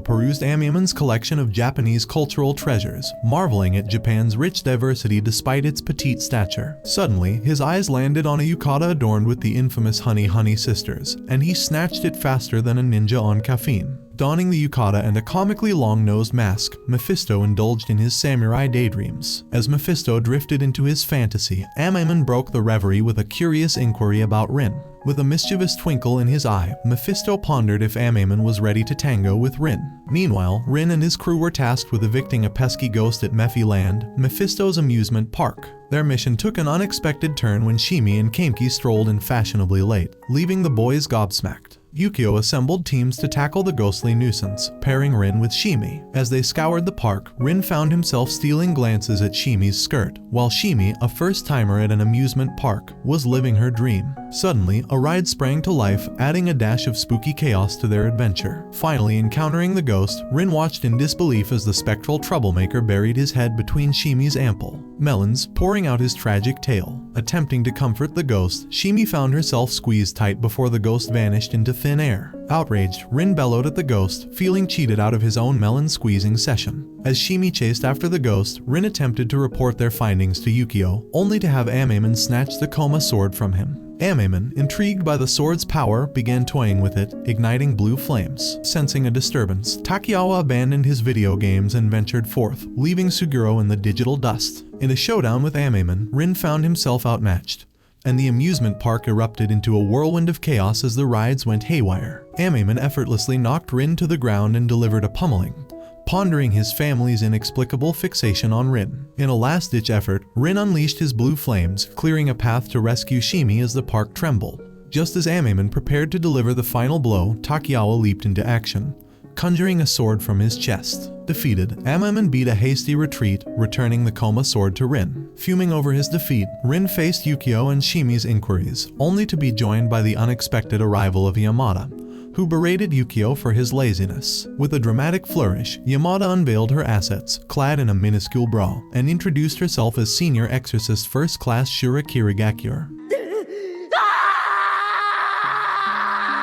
perused Amusement's collection of Japanese cultural treasures, marveling at Japan's rich diversity despite its petite stature. Suddenly, his eyes landed on a yukata adorned with the infamous Honey sisters, and he snatched it faster than a ninja on caffeine. Donning the yukata and a comically long-nosed mask, Mephisto indulged in his samurai daydreams. As Mephisto drifted into his fantasy, Aman broke the reverie with a curious inquiry about Rin. With a mischievous twinkle in his eye, Mephisto pondered if Aman was ready to tango with Rin. Meanwhile, Rin and his crew were tasked with evicting a pesky ghost at Mephiland, Mephisto's amusement park. Their mission took an unexpected turn when Shimi and Kameki strolled in fashionably late, leaving the boys gobsmacked. Yukio assembled teams to tackle the ghostly nuisance, pairing Rin with Shimi. As they scoured the park, Rin found himself stealing glances at Shimi's skirt, while Shimi, a first-timer at an amusement park, was living her dream. Suddenly, a ride sprang to life, adding a dash of spooky chaos to their adventure. Finally encountering the ghost, Rin watched in disbelief as the spectral troublemaker buried his head between Shimi's ample melons, pouring out his tragic tale. Attempting to comfort the ghost, Shimi found herself squeezed tight before the ghost vanished into thin air. Outraged, Rin bellowed at the ghost, feeling cheated out of his own melon-squeezing session. As Shimi chased after the ghost, Rin attempted to report their findings to Yukio, only to have Aman snatch the Koma sword from him. Aman, intrigued by the sword's power, began toying with it, igniting blue flames. Sensing a disturbance, Takegawa abandoned his video games and ventured forth, leaving Suguro in the digital dust. In a showdown with Aman, Rin found himself outmatched, and the amusement park erupted into a whirlwind of chaos as the rides went haywire. Aman effortlessly knocked Rin to the ground and delivered a pummeling, pondering his family's inexplicable fixation on Rin. In a last-ditch effort, Rin unleashed his blue flames, clearing a path to rescue Shimi as the park trembled. Just as Aman prepared to deliver the final blow, Takegawa leaped into action, conjuring a sword from his chest. Defeated, Aman beat a hasty retreat, returning the Koma sword to Rin. Fuming over his defeat, Rin faced Yukio and Shimi's inquiries, only to be joined by the unexpected arrival of Yamada, who berated Yukio for his laziness. With a dramatic flourish, Yamada unveiled her assets, clad in a minuscule bra, and introduced herself as Senior Exorcist First Class Shura Kirigakure.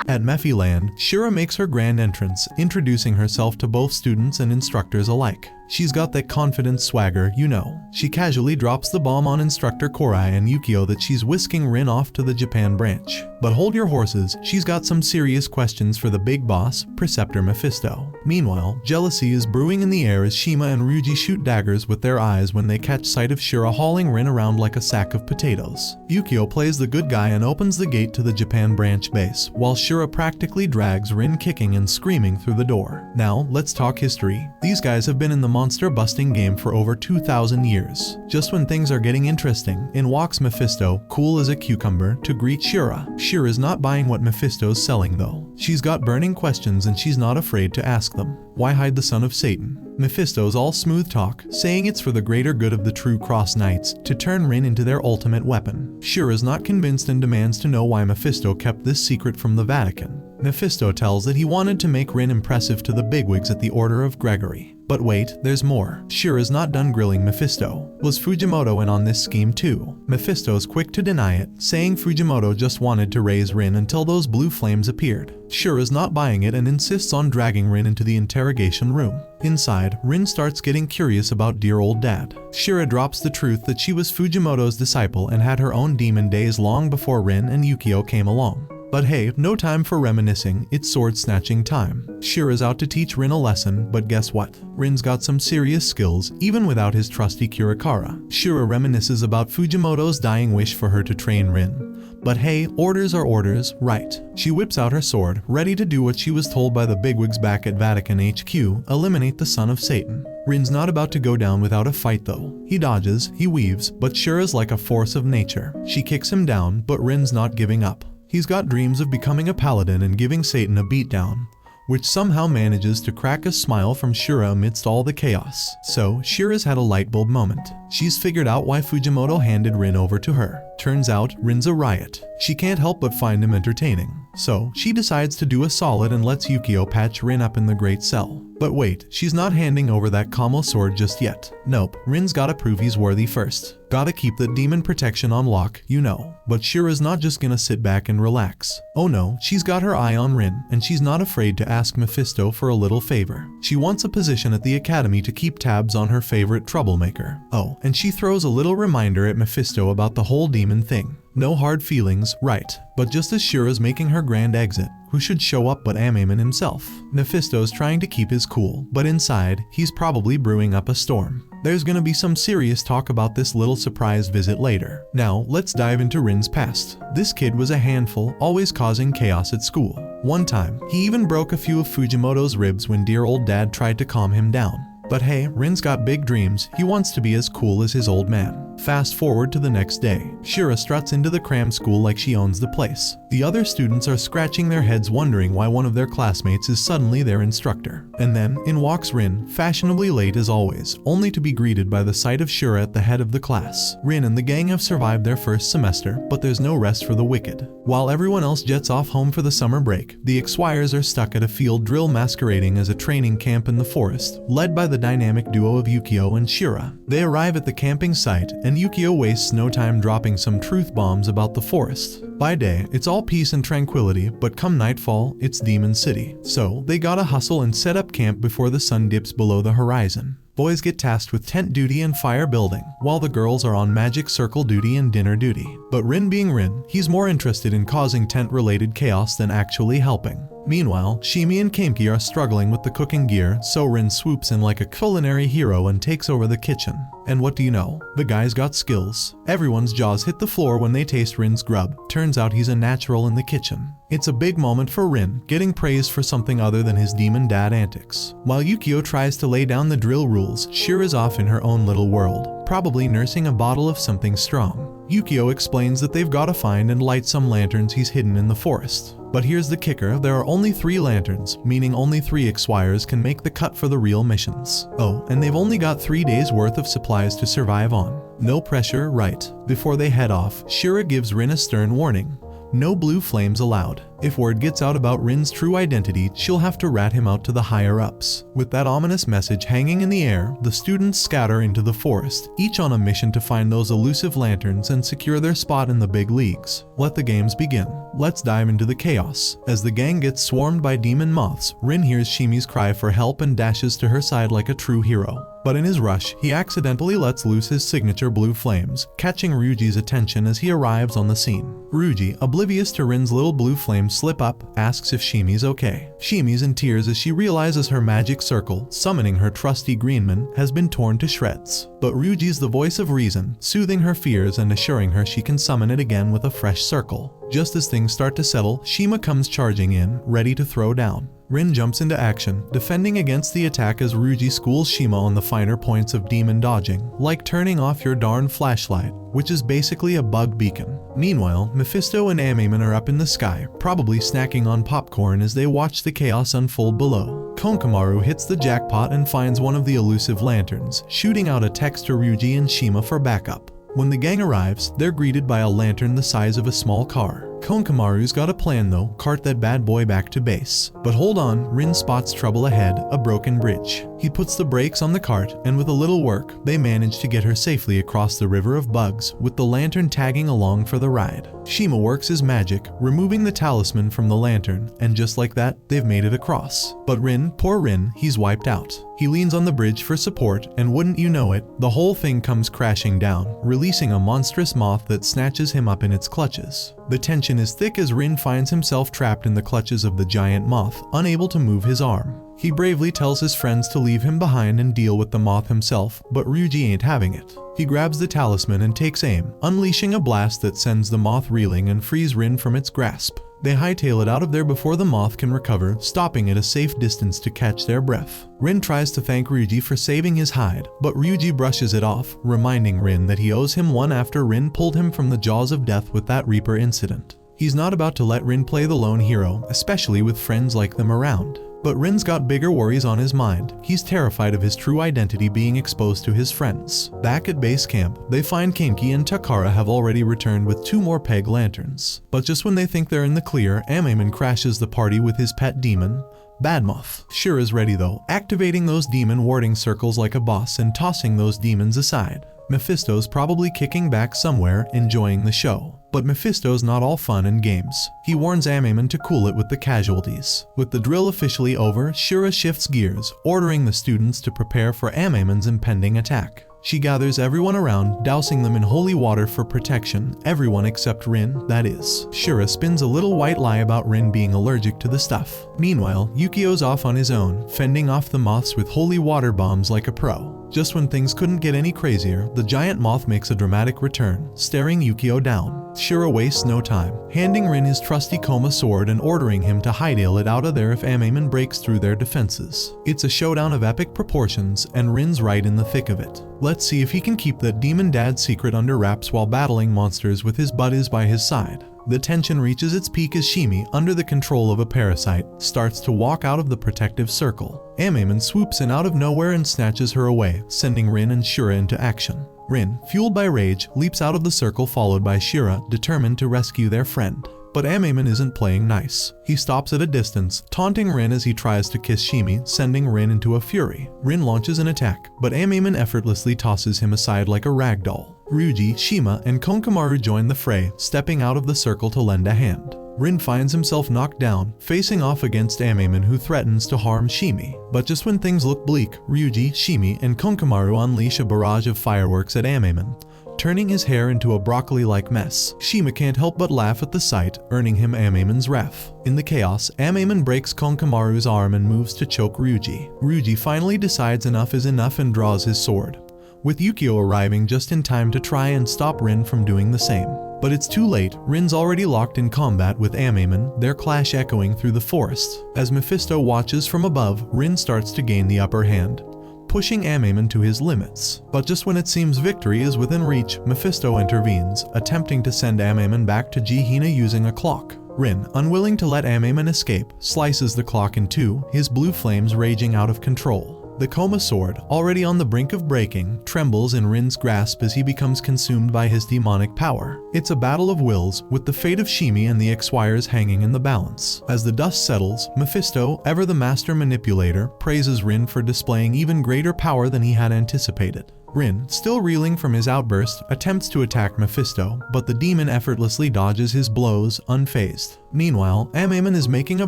At Mephiland, Shura makes her grand entrance, introducing herself to both students and instructors alike. She's got that confident swagger, you know. She casually drops the bomb on instructor Korai and Yukio that she's whisking Rin off to the Japan branch. But hold your horses, she's got some serious questions for the big boss, Preceptor Mephisto. Meanwhile, jealousy is brewing in the air as Shima and Ryuji shoot daggers with their eyes when they catch sight of Shura hauling Rin around like a sack of potatoes. Yukio plays the good guy and opens the gate to the Japan branch base, while Shura practically drags Rin kicking and screaming through the door. Now, let's talk history. These guys have been in the monster-busting game for over 2,000 years. Just when things are getting interesting, in walks Mephisto, cool as a cucumber, to greet Shura. Shura's not buying what Mephisto's selling though. She's got burning questions and she's not afraid to ask them. Why hide the son of Satan? Mephisto's all smooth talk, saying it's for the greater good of the True Cross Knights to turn Rin into their ultimate weapon. Shura's not convinced and demands to know why Mephisto kept this secret from the Vatican. Mephisto tells that he wanted to make Rin impressive to the bigwigs at the Order of Gregory. But wait, there's more. Shura's not done grilling Mephisto. Was Fujimoto in on this scheme too? Mephisto's quick to deny it, saying Fujimoto just wanted to raise Rin until those blue flames appeared. Shura's not buying it and insists on dragging Rin into the interrogation room. Inside, Rin starts getting curious about dear old dad. Shura drops the truth that she was Fujimoto's disciple and had her own demon days long before Rin and Yukio came along. But hey, no time for reminiscing, it's sword-snatching time. Shura's out to teach Rin a lesson, but guess what? Rin's got some serious skills, even without his trusty Kurikara. Shura reminisces about Fujimoto's dying wish for her to train Rin. But hey, orders are orders, right? She whips out her sword, ready to do what she was told by the bigwigs back at Vatican HQ, eliminate the son of Satan. Rin's not about to go down without a fight though. He dodges, he weaves, but Shura's like a force of nature. She kicks him down, but Rin's not giving up. He's got dreams of becoming a paladin and giving Satan a beatdown, which somehow manages to crack a smile from Shura amidst all the chaos. So, Shura's had a lightbulb moment. She's figured out why Fujimoto handed Rin over to her. Turns out, Rin's a riot. She can't help but find him entertaining. So, she decides to do a solid and lets Yukio patch Rin up in the Great Cell. But wait, she's not handing over that Kamo sword just yet. Nope, Rin's gotta prove he's worthy first. Gotta keep that demon protection on lock, you know. But Shura's not just gonna sit back and relax. Oh no, she's got her eye on Rin, and she's not afraid to ask Mephisto for a little favor. She wants a position at the academy to keep tabs on her favorite troublemaker. Oh, and she throws a little reminder at Mephisto about the whole demon thing. No hard feelings, right. But just as Shura's making her grand exit, who should show up but Aman himself? Mephisto's trying to keep his cool, but inside, he's probably brewing up a storm. There's gonna be some serious talk about this little surprise visit later. Now, let's dive into Rin's past. This kid was a handful, always causing chaos at school. One time, he even broke a few of Fujimoto's ribs when dear old dad tried to calm him down. But hey, Rin's got big dreams. He wants to be as cool as his old man. Fast forward to the next day. Shura struts into the Cram school like she owns the place. The other students are scratching their heads wondering why one of their classmates is suddenly their instructor. And then, in walks Rin, fashionably late as always, only to be greeted by the sight of Shura at the head of the class. Rin and the gang have survived their first semester, but there's no rest for the wicked. While everyone else jets off home for the summer break, the Exquires are stuck at a field drill masquerading as a training camp in the forest, led by the dynamic duo of Yukio and Shura. They arrive at the camping site, and Yukio wastes no time dropping some truth bombs about the forest. By day, it's all peace and tranquility, but come nightfall, it's Demon City. So, they gotta hustle and set up camp before the sun dips below the horizon. Boys get tasked with tent duty and fire building, while the girls are on magic circle duty and dinner duty. But Rin being Rin, he's more interested in causing tent-related chaos than actually helping. Meanwhile, Shimi and Kimki are struggling with the cooking gear, so Rin swoops in like a culinary hero and takes over the kitchen. And what do you know? The guy's got skills. Everyone's jaws hit the floor when they taste Rin's grub. Turns out he's a natural in the kitchen. It's a big moment for Rin, getting praise for something other than his demon dad antics. While Yukio tries to lay down the drill rules, Shura's off in her own little world, probably nursing a bottle of something strong. Yukio explains that they've got to find and light some lanterns he's hidden in the forest. But here's the kicker, there are only 3 lanterns, meaning only 3 Exquires can make the cut for the real missions. Oh, and they've only got 3 days worth of supplies to survive on. No pressure, right. Before they head off, Shura gives Rin a stern warning. No blue flames allowed. If word gets out about Rin's true identity, she'll have to rat him out to the higher-ups. With that ominous message hanging in the air, the students scatter into the forest, each on a mission to find those elusive lanterns and secure their spot in the big leagues. Let the games begin. Let's dive into the chaos. As the gang gets swarmed by demon moths, Rin hears Shimi's cry for help and dashes to her side like a true hero. But in his rush, he accidentally lets loose his signature blue flames, catching Ryuji's attention as he arrives on the scene. Ryuji, oblivious to Rin's little blue flames slip up, asks if Shimi's okay. Shimi's in tears as she realizes her magic circle, summoning her trusty Greenman, has been torn to shreds. But Ryuji's the voice of reason, soothing her fears and assuring her she can summon it again with a fresh circle. Just as things start to settle, Shima comes charging in, ready to throw down. Rin jumps into action, defending against the attack as Ryuji schools Shima on the finer points of demon dodging, like turning off your darn flashlight, which is basically a bug beacon. Meanwhile, Mephisto and Amument are up in the sky, probably snacking on popcorn as they watch the chaos unfold below. Konkomaru hits the jackpot and finds one of the elusive lanterns, shooting out a text to Ryuji and Shima for backup. When the gang arrives, they're greeted by a lantern the size of a small car. Konkomaru's got a plan though, cart that bad boy back to base. But hold on, Rin spots trouble ahead, a broken bridge. He puts the brakes on the cart, and with a little work, they manage to get her safely across the river of bugs, with the lantern tagging along for the ride. Shima works his magic, removing the talisman from the lantern, and just like that, they've made it across. But Rin, poor Rin, he's wiped out. He leans on the bridge for support, and wouldn't you know it, the whole thing comes crashing down, releasing a monstrous moth that snatches him up in its clutches. The tension is thick as Rin finds himself trapped in the clutches of the giant moth, unable to move his arm. He bravely tells his friends to leave him behind and deal with the moth himself, but Ryuji ain't having it. He grabs the talisman and takes aim, unleashing a blast that sends the moth reeling and frees Rin from its grasp. They hightail it out of there before the moth can recover, stopping at a safe distance to catch their breath. Rin tries to thank Ryuji for saving his hide, but Ryuji brushes it off, reminding Rin that he owes him one after Rin pulled him from the jaws of death with that Reaper incident. He's not about to let Rin play the lone hero, especially with friends like them around. But Rin's got bigger worries on his mind. He's terrified of his true identity being exposed to his friends. Back at base camp, they find Kinki and Takara have already returned with 2 more peg lanterns. But just when they think they're in the clear, Amument crashes the party with his pet demon. Badmouth. Shura's ready though, activating those demon warding circles like a boss and tossing those demons aside. Mephisto's probably kicking back somewhere, enjoying the show. But Mephisto's not all fun and games. He warns Aman to cool it with the casualties. With the drill officially over, Shura shifts gears, ordering the students to prepare for Aman's impending attack. She gathers everyone around, dousing them in holy water for protection, everyone except Rin, that is. Shura spins a little white lie about Rin being allergic to the stuff. Meanwhile, Yukio's off on his own, fending off the moths with holy water bombs like a pro. Just when things couldn't get any crazier, the giant moth makes a dramatic return, staring Yukio down. Shura wastes no time, handing Rin his trusty Koma sword and ordering him to hightail it out of there if Aman breaks through their defenses. It's a showdown of epic proportions, and Rin's right in the thick of it. Let's see if he can keep that demon dad's secret under wraps while battling monsters with his buddies by his side. The tension reaches its peak as Shimi, under the control of a parasite, starts to walk out of the protective circle. Aman swoops in out of nowhere and snatches her away, sending Rin and Shura into action. Rin, fueled by rage, leaps out of the circle followed by Shura, determined to rescue their friend. But Aman isn't playing nice. He stops at a distance, taunting Rin as he tries to kiss Shimi, sending Rin into a fury. Rin launches an attack, but Aman effortlessly tosses him aside like a ragdoll. Ryuji, Shima, and Konkomaru join the fray, stepping out of the circle to lend a hand. Rin finds himself knocked down, facing off against Aman, who threatens to harm Shimi. But just when things look bleak, Ryuji, Shimi, and Konkomaru unleash a barrage of fireworks at Aman, turning his hair into a broccoli-like mess. Shima can't help but laugh at the sight, earning him Aman's wrath. In the chaos, Aman breaks Konkomaru's arm and moves to choke Ryuji. Ryuji finally decides enough is enough and draws his sword, with Yukio arriving just in time to try and stop Rin from doing the same. But it's too late. Rin's already locked in combat with Aman, their clash echoing through the forest. As Mephisto watches from above, Rin starts to gain the upper hand, pushing Aman to his limits. But just when it seems victory is within reach, Mephisto intervenes, attempting to send Aman back to Gehenna using a clock. Rin, unwilling to let Aman escape, slices the clock in two, his blue flames raging out of control. The Koma sword, already on the brink of breaking, trembles in Rin's grasp as he becomes consumed by his demonic power. It's a battle of wills, with the fate of Shimi and the Exquires hanging in the balance. As the dust settles, Mephisto, ever the master manipulator, praises Rin for displaying even greater power than he had anticipated. Rin, still reeling from his outburst, attempts to attack Mephisto, but the demon effortlessly dodges his blows, unfazed. Meanwhile, Aman is making a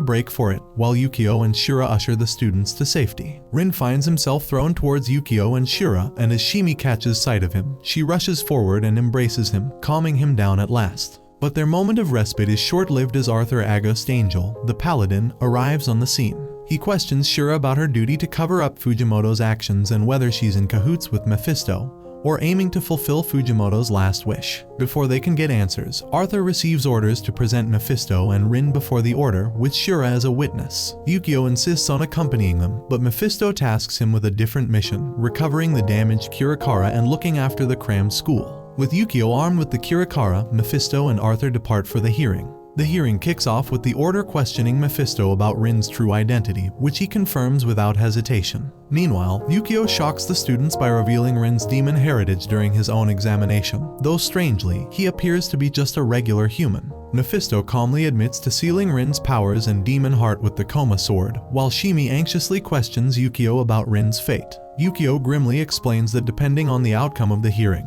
break for it, while Yukio and Shura usher the students to safety. Rin finds himself thrown towards Yukio and Shura, and as Shimi catches sight of him, she rushes forward and embraces him, calming him down at last. But their moment of respite is short-lived as Arthur August Angel, the paladin, arrives on the scene. He questions Shura about her duty to cover up Fujimoto's actions and whether she's in cahoots with Mephisto, or aiming to fulfill Fujimoto's last wish. Before they can get answers, Arthur receives orders to present Mephisto and Rin before the order, with Shura as a witness. Yukio insists on accompanying them, but Mephisto tasks him with a different mission, recovering the damaged Kurikara and looking after the Cram school. With Yukio armed with the Kurikara, Mephisto and Arthur depart for the hearing. The hearing kicks off with the order questioning Mephisto about Rin's true identity, which he confirms without hesitation. Meanwhile, Yukio shocks the students by revealing Rin's demon heritage during his own examination, though strangely, he appears to be just a regular human. Mephisto calmly admits to sealing Rin's powers and demon heart with the Koma sword, while Shimi anxiously questions Yukio about Rin's fate. Yukio grimly explains that depending on the outcome of the hearing,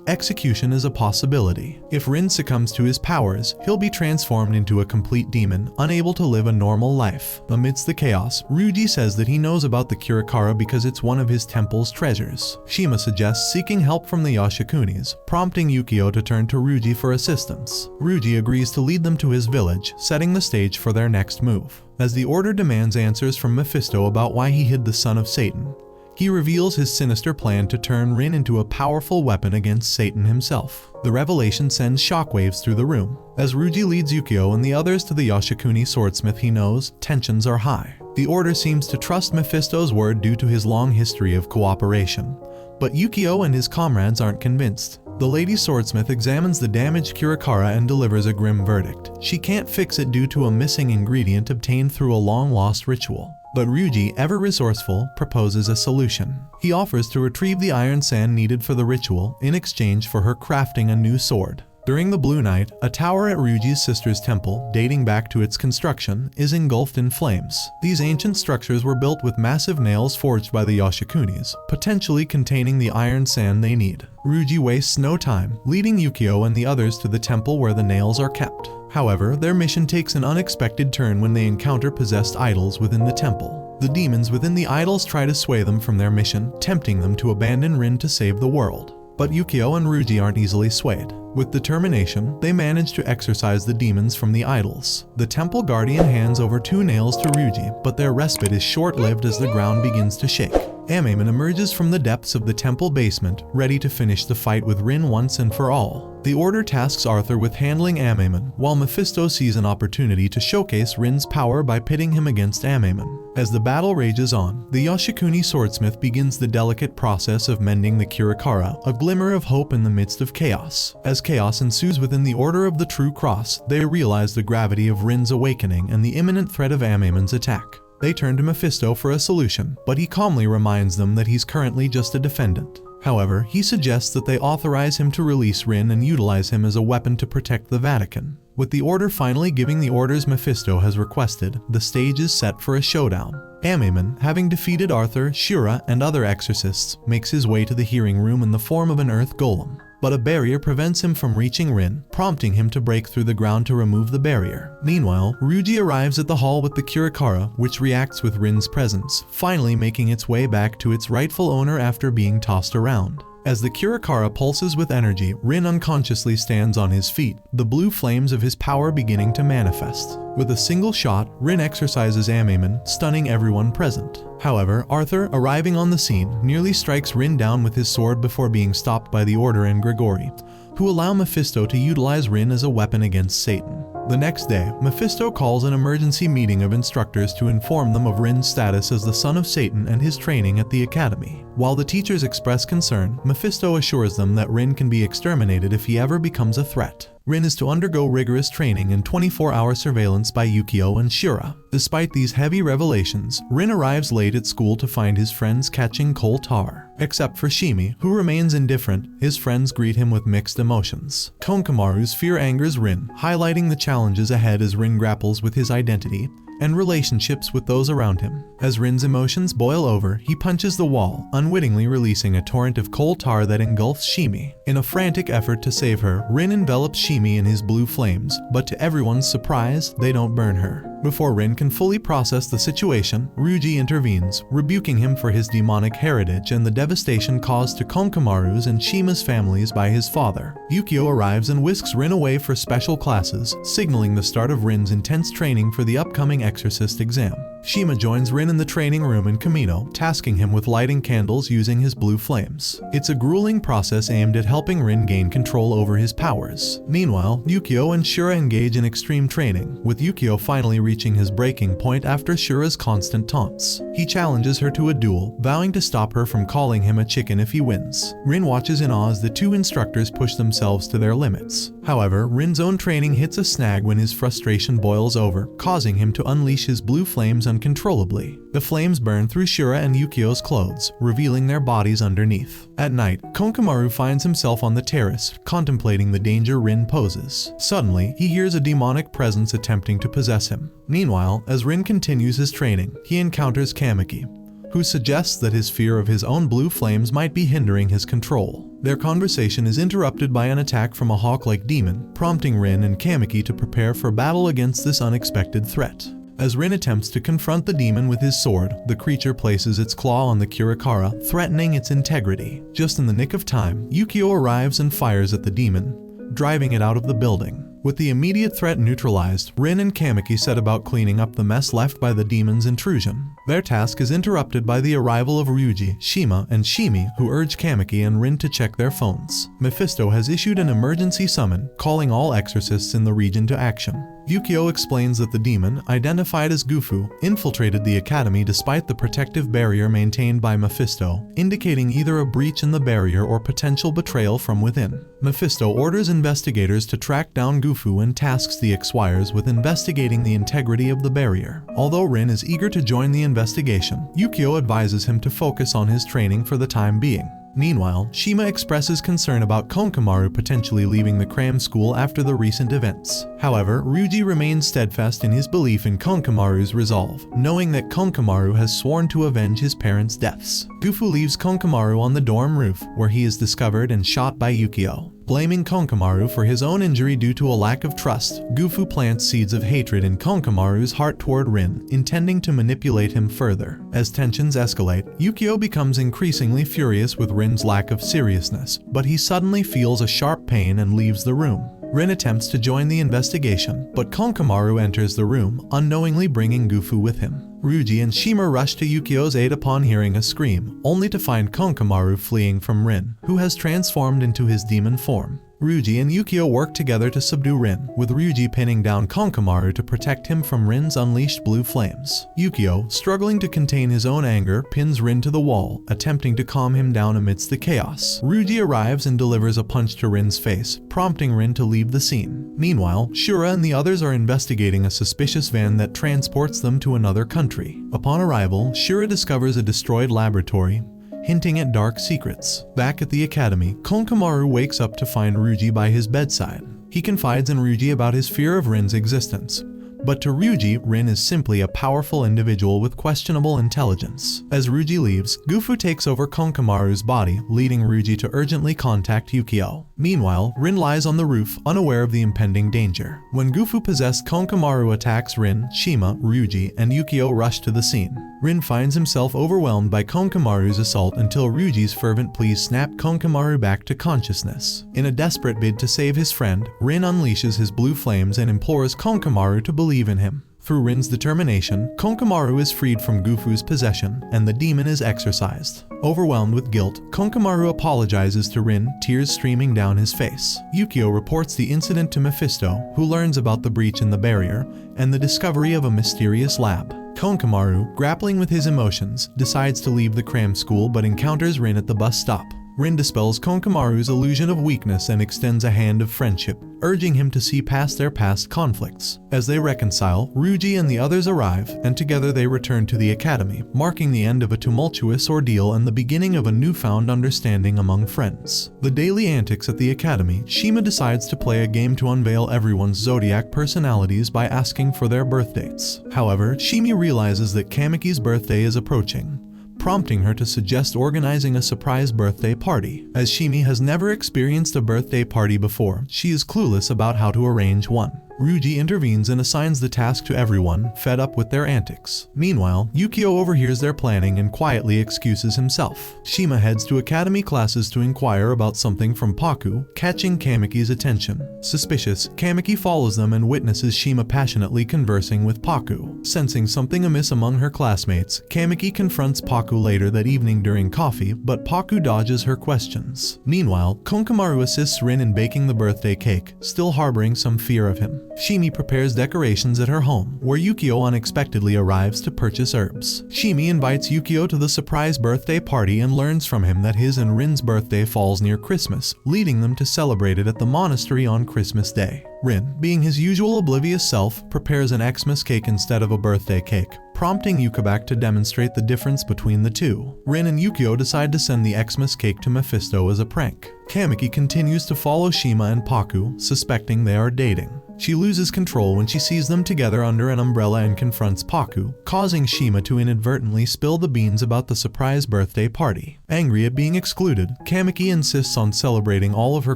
execution is a possibility. If Rin succumbs to his powers, he'll be transformed into a complete demon, unable to live a normal life. Amidst the chaos, Ryuji says that he knows about the Kurikara because it's one of his temple's treasures. Shima suggests seeking help from the Yashakunis, prompting Yukio to turn to Ryuji for assistance. Ryuji agrees to lead them to his village, setting the stage for their next move. As the order demands answers from Mephisto about why he hid the son of Satan, he reveals his sinister plan to turn Rin into a powerful weapon against Satan himself. The revelation sends shockwaves through the room. As Ryuji leads Yukio and the others to the Yashakuni swordsmith he knows, tensions are high. The order seems to trust Mephisto's word due to his long history of cooperation, but Yukio and his comrades aren't convinced. The lady swordsmith examines the damaged Kurikara and delivers a grim verdict. She can't fix it due to a missing ingredient obtained through a long-lost ritual. But Ryuji, ever resourceful, proposes a solution. He offers to retrieve the iron sand needed for the ritual in exchange for her crafting a new sword. During the Blue Night, a tower at Ryuji's sister's temple, dating back to its construction, is engulfed in flames. These ancient structures were built with massive nails forged by the Yoshikunis, potentially containing the iron sand they need. Ryuji wastes no time, leading Yukio and the others to the temple where the nails are kept. However, their mission takes an unexpected turn when they encounter possessed idols within the temple. The demons within the idols try to sway them from their mission, tempting them to abandon Rin to save the world. But Yukio and Ryuji aren't easily swayed. With determination, they manage to exorcise the demons from the idols. The temple guardian hands over 2 nails to Ryuji, but their respite is short-lived as the ground begins to shake. Aman emerges from the depths of the temple basement, ready to finish the fight with Rin once and for all. The Order tasks Arthur with handling Aman, while Mephisto sees an opportunity to showcase Rin's power by pitting him against Aman. As the battle rages on, the Yoshikuni swordsmith begins the delicate process of mending the Kurikara, a glimmer of hope in the midst of chaos. As chaos ensues within the Order of the True Cross, they realize the gravity of Rin's awakening and the imminent threat of Aman's attack. They turn to Mephisto for a solution, but he calmly reminds them that he's currently just a defendant. However, he suggests that they authorize him to release Rin and utilize him as a weapon to protect the Vatican. With the Order finally giving the orders Mephisto has requested, the stage is set for a showdown. Aman, having defeated Arthur, Shura, and other exorcists, makes his way to the hearing room in the form of an earth golem. But a barrier prevents him from reaching Rin, prompting him to break through the ground to remove the barrier. Meanwhile, Ryuji arrives at the hall with the Kurikara, which reacts with Rin's presence, finally making its way back to its rightful owner after being tossed around. As the Kurikara pulses with energy, Rin unconsciously stands on his feet, the blue flames of his power beginning to manifest. With a single shot, Rin exorcises Aman, stunning everyone present. However, Arthur, arriving on the scene, nearly strikes Rin down with his sword before being stopped by the Order and Grigori, who allow Mephisto to utilize Rin as a weapon against Satan. The next day, Mephisto calls an emergency meeting of instructors to inform them of Rin's status as the son of Satan and his training at the academy. While the teachers express concern, Mephisto assures them that Rin can be exterminated if he ever becomes a threat. Rin is to undergo rigorous training and 24-hour surveillance by Yukio and Shura. Despite these heavy revelations, Rin arrives late at school to find his friends catching coal tar. Except for Shimi, who remains indifferent, his friends greet him with mixed emotions. Konkamaru's fear angers Rin, highlighting the challenges ahead as Rin grapples with his identity and relationships with those around him. As Rin's emotions boil over, he punches the wall, unwittingly releasing a torrent of coal tar that engulfs Shimi. In a frantic effort to save her, Rin envelops Shimi in his blue flames, but to everyone's surprise, they don't burn her. Before Rin can fully process the situation, Ryuji intervenes, rebuking him for his demonic heritage and the devastation caused to Konkamaru's and Shima's families by his father. Yukio arrives and whisks Rin away for special classes, signaling the start of Rin's intense training for the upcoming Exorcist exam. Shima joins Rin in the training room in Kamino, tasking him with lighting candles using his blue flames. It's a grueling process aimed at helping Rin gain control over his powers. Meanwhile, Yukio and Shura engage in extreme training, with Yukio finally reaching his breaking point after Shura's constant taunts. He challenges her to a duel, vowing to stop her from calling him a chicken if he wins. Rin watches in awe as the two instructors push themselves to their limits. However, Rin's own training hits a snag when his frustration boils over, causing him to unleash his blue flames uncontrollably. The flames burn through Shura and Yukio's clothes, revealing their bodies underneath. At night, Konkamaru finds himself on the terrace, contemplating the danger Rin poses. Suddenly, he hears a demonic presence attempting to possess him. Meanwhile, as Rin continues his training, he encounters Kamiki, who suggests that his fear of his own blue flames might be hindering his control. Their conversation is interrupted by an attack from a hawk-like demon, prompting Rin and Kamiki to prepare for battle against this unexpected threat. As Rin attempts to confront the demon with his sword, the creature places its claw on the Kurikara, threatening its integrity. Just in the nick of time, Yukio arrives and fires at the demon, driving it out of the building. With the immediate threat neutralized, Rin and Kamiki set about cleaning up the mess left by the demon's intrusion. Their task is interrupted by the arrival of Ryuji, Shima, and Shimi, who urge Kamiki and Rin to check their phones. Mephisto has issued an emergency summon, calling all exorcists in the region to action. Yukio explains that the demon, identified as Gufu, infiltrated the academy despite the protective barrier maintained by Mephisto, indicating either a breach in the barrier or potential betrayal from within. Mephisto orders investigators to track down Gufu and tasks the Exquires with investigating the integrity of the barrier. Although Rin is eager to join the investigation, Yukio advises him to focus on his training for the time being. Meanwhile, Shima expresses concern about Konkamaru potentially leaving the Cram school after the recent events. However, Ryuji remains steadfast in his belief in Konkamaru's resolve, knowing that Konkamaru has sworn to avenge his parents' deaths. Gufu leaves Konkamaru on the dorm roof, where he is discovered and shot by Yukio. Blaming Konkamaru for his own injury due to a lack of trust, Gufu plants seeds of hatred in Konkamaru's heart toward Rin, intending to manipulate him further. As tensions escalate, Yukio becomes increasingly furious with Rin's lack of seriousness, but he suddenly feels a sharp pain and leaves the room. Rin attempts to join the investigation, but Konkamaru enters the room, unknowingly bringing Gufu with him. Ryuji and Shima rush to Yukio's aid upon hearing a scream, only to find Konkamaru fleeing from Rin, who has transformed into his demon form. Ryuji and Yukio work together to subdue Rin, with Ryuji pinning down Konkamaru to protect him from Rin's unleashed blue flames. Yukio, struggling to contain his own anger, pins Rin to the wall, attempting to calm him down amidst the chaos. Ryuji arrives and delivers a punch to Rin's face, prompting Rin to leave the scene. Meanwhile, Shura and the others are investigating a suspicious van that transports them to another country. Upon arrival, Shura discovers a destroyed laboratory, hinting at dark secrets. Back at the academy, Konkamaru wakes up to find Ryuji by his bedside. He confides in Ryuji about his fear of Rin's existence. But to Ryuji, Rin is simply a powerful individual with questionable intelligence. As Ryuji leaves, Gufu takes over Konkamaru's body, leading Ryuji to urgently contact Yukio. Meanwhile, Rin lies on the roof, unaware of the impending danger. When Gufu-possessed Konkamaru attacks Rin, Shima, Ryuji, and Yukio rush to the scene. Rin finds himself overwhelmed by Konkamaru's assault until Ryuji's fervent pleas snap Konkamaru back to consciousness. In a desperate bid to save his friend, Rin unleashes his blue flames and implores Konkamaru to believe in him. Through Rin's determination, Konkamaru is freed from Gufu's possession, and the demon is exorcised. Overwhelmed with guilt, Konkamaru apologizes to Rin, tears streaming down his face. Yukio reports the incident to Mephisto, who learns about the breach in the barrier, and the discovery of a mysterious lab. Konkamaru, grappling with his emotions, decides to leave the Cram school but encounters Rin at the bus stop. Rin dispels Konkamaru's illusion of weakness and extends a hand of friendship, urging him to see past their past conflicts. As they reconcile, Ryuji and the others arrive, and together they return to the academy, marking the end of a tumultuous ordeal and the beginning of a newfound understanding among friends. The daily antics at the academy, Shima decides to play a game to unveil everyone's zodiac personalities by asking for their birth dates. However, Shima realizes that Kamiki's birthday is approaching, prompting her to suggest organizing a surprise birthday party. As Shimi has never experienced a birthday party before, she is clueless about how to arrange one. Ryuji intervenes and assigns the task to everyone, fed up with their antics. Meanwhile, Yukio overhears their planning and quietly excuses himself. Shima heads to academy classes to inquire about something from Paku, catching Kamiki's attention. Suspicious, Kamiki follows them and witnesses Shima passionately conversing with Paku. Sensing something amiss among her classmates, Kamiki confronts Paku later that evening during coffee, but Paku dodges her questions. Meanwhile, Konkamaru assists Rin in baking the birthday cake, still harboring some fear of him. Shimi prepares decorations at her home, where Yukio unexpectedly arrives to purchase herbs. Shimi invites Yukio to the surprise birthday party and learns from him that his and Rin's birthday falls near Christmas, leading them to celebrate it at the monastery on Christmas Day. Rin, being his usual oblivious self, prepares an Xmas cake instead of a birthday cake, prompting Yukabak to demonstrate the difference between the two. Rin and Yukio decide to send the Xmas cake to Mephisto as a prank. Kamiki continues to follow Shima and Paku, suspecting they are dating. She loses control when she sees them together under an umbrella and confronts Paku, causing Shima to inadvertently spill the beans about the surprise birthday party. Angry at being excluded, Kamiki insists on celebrating all of her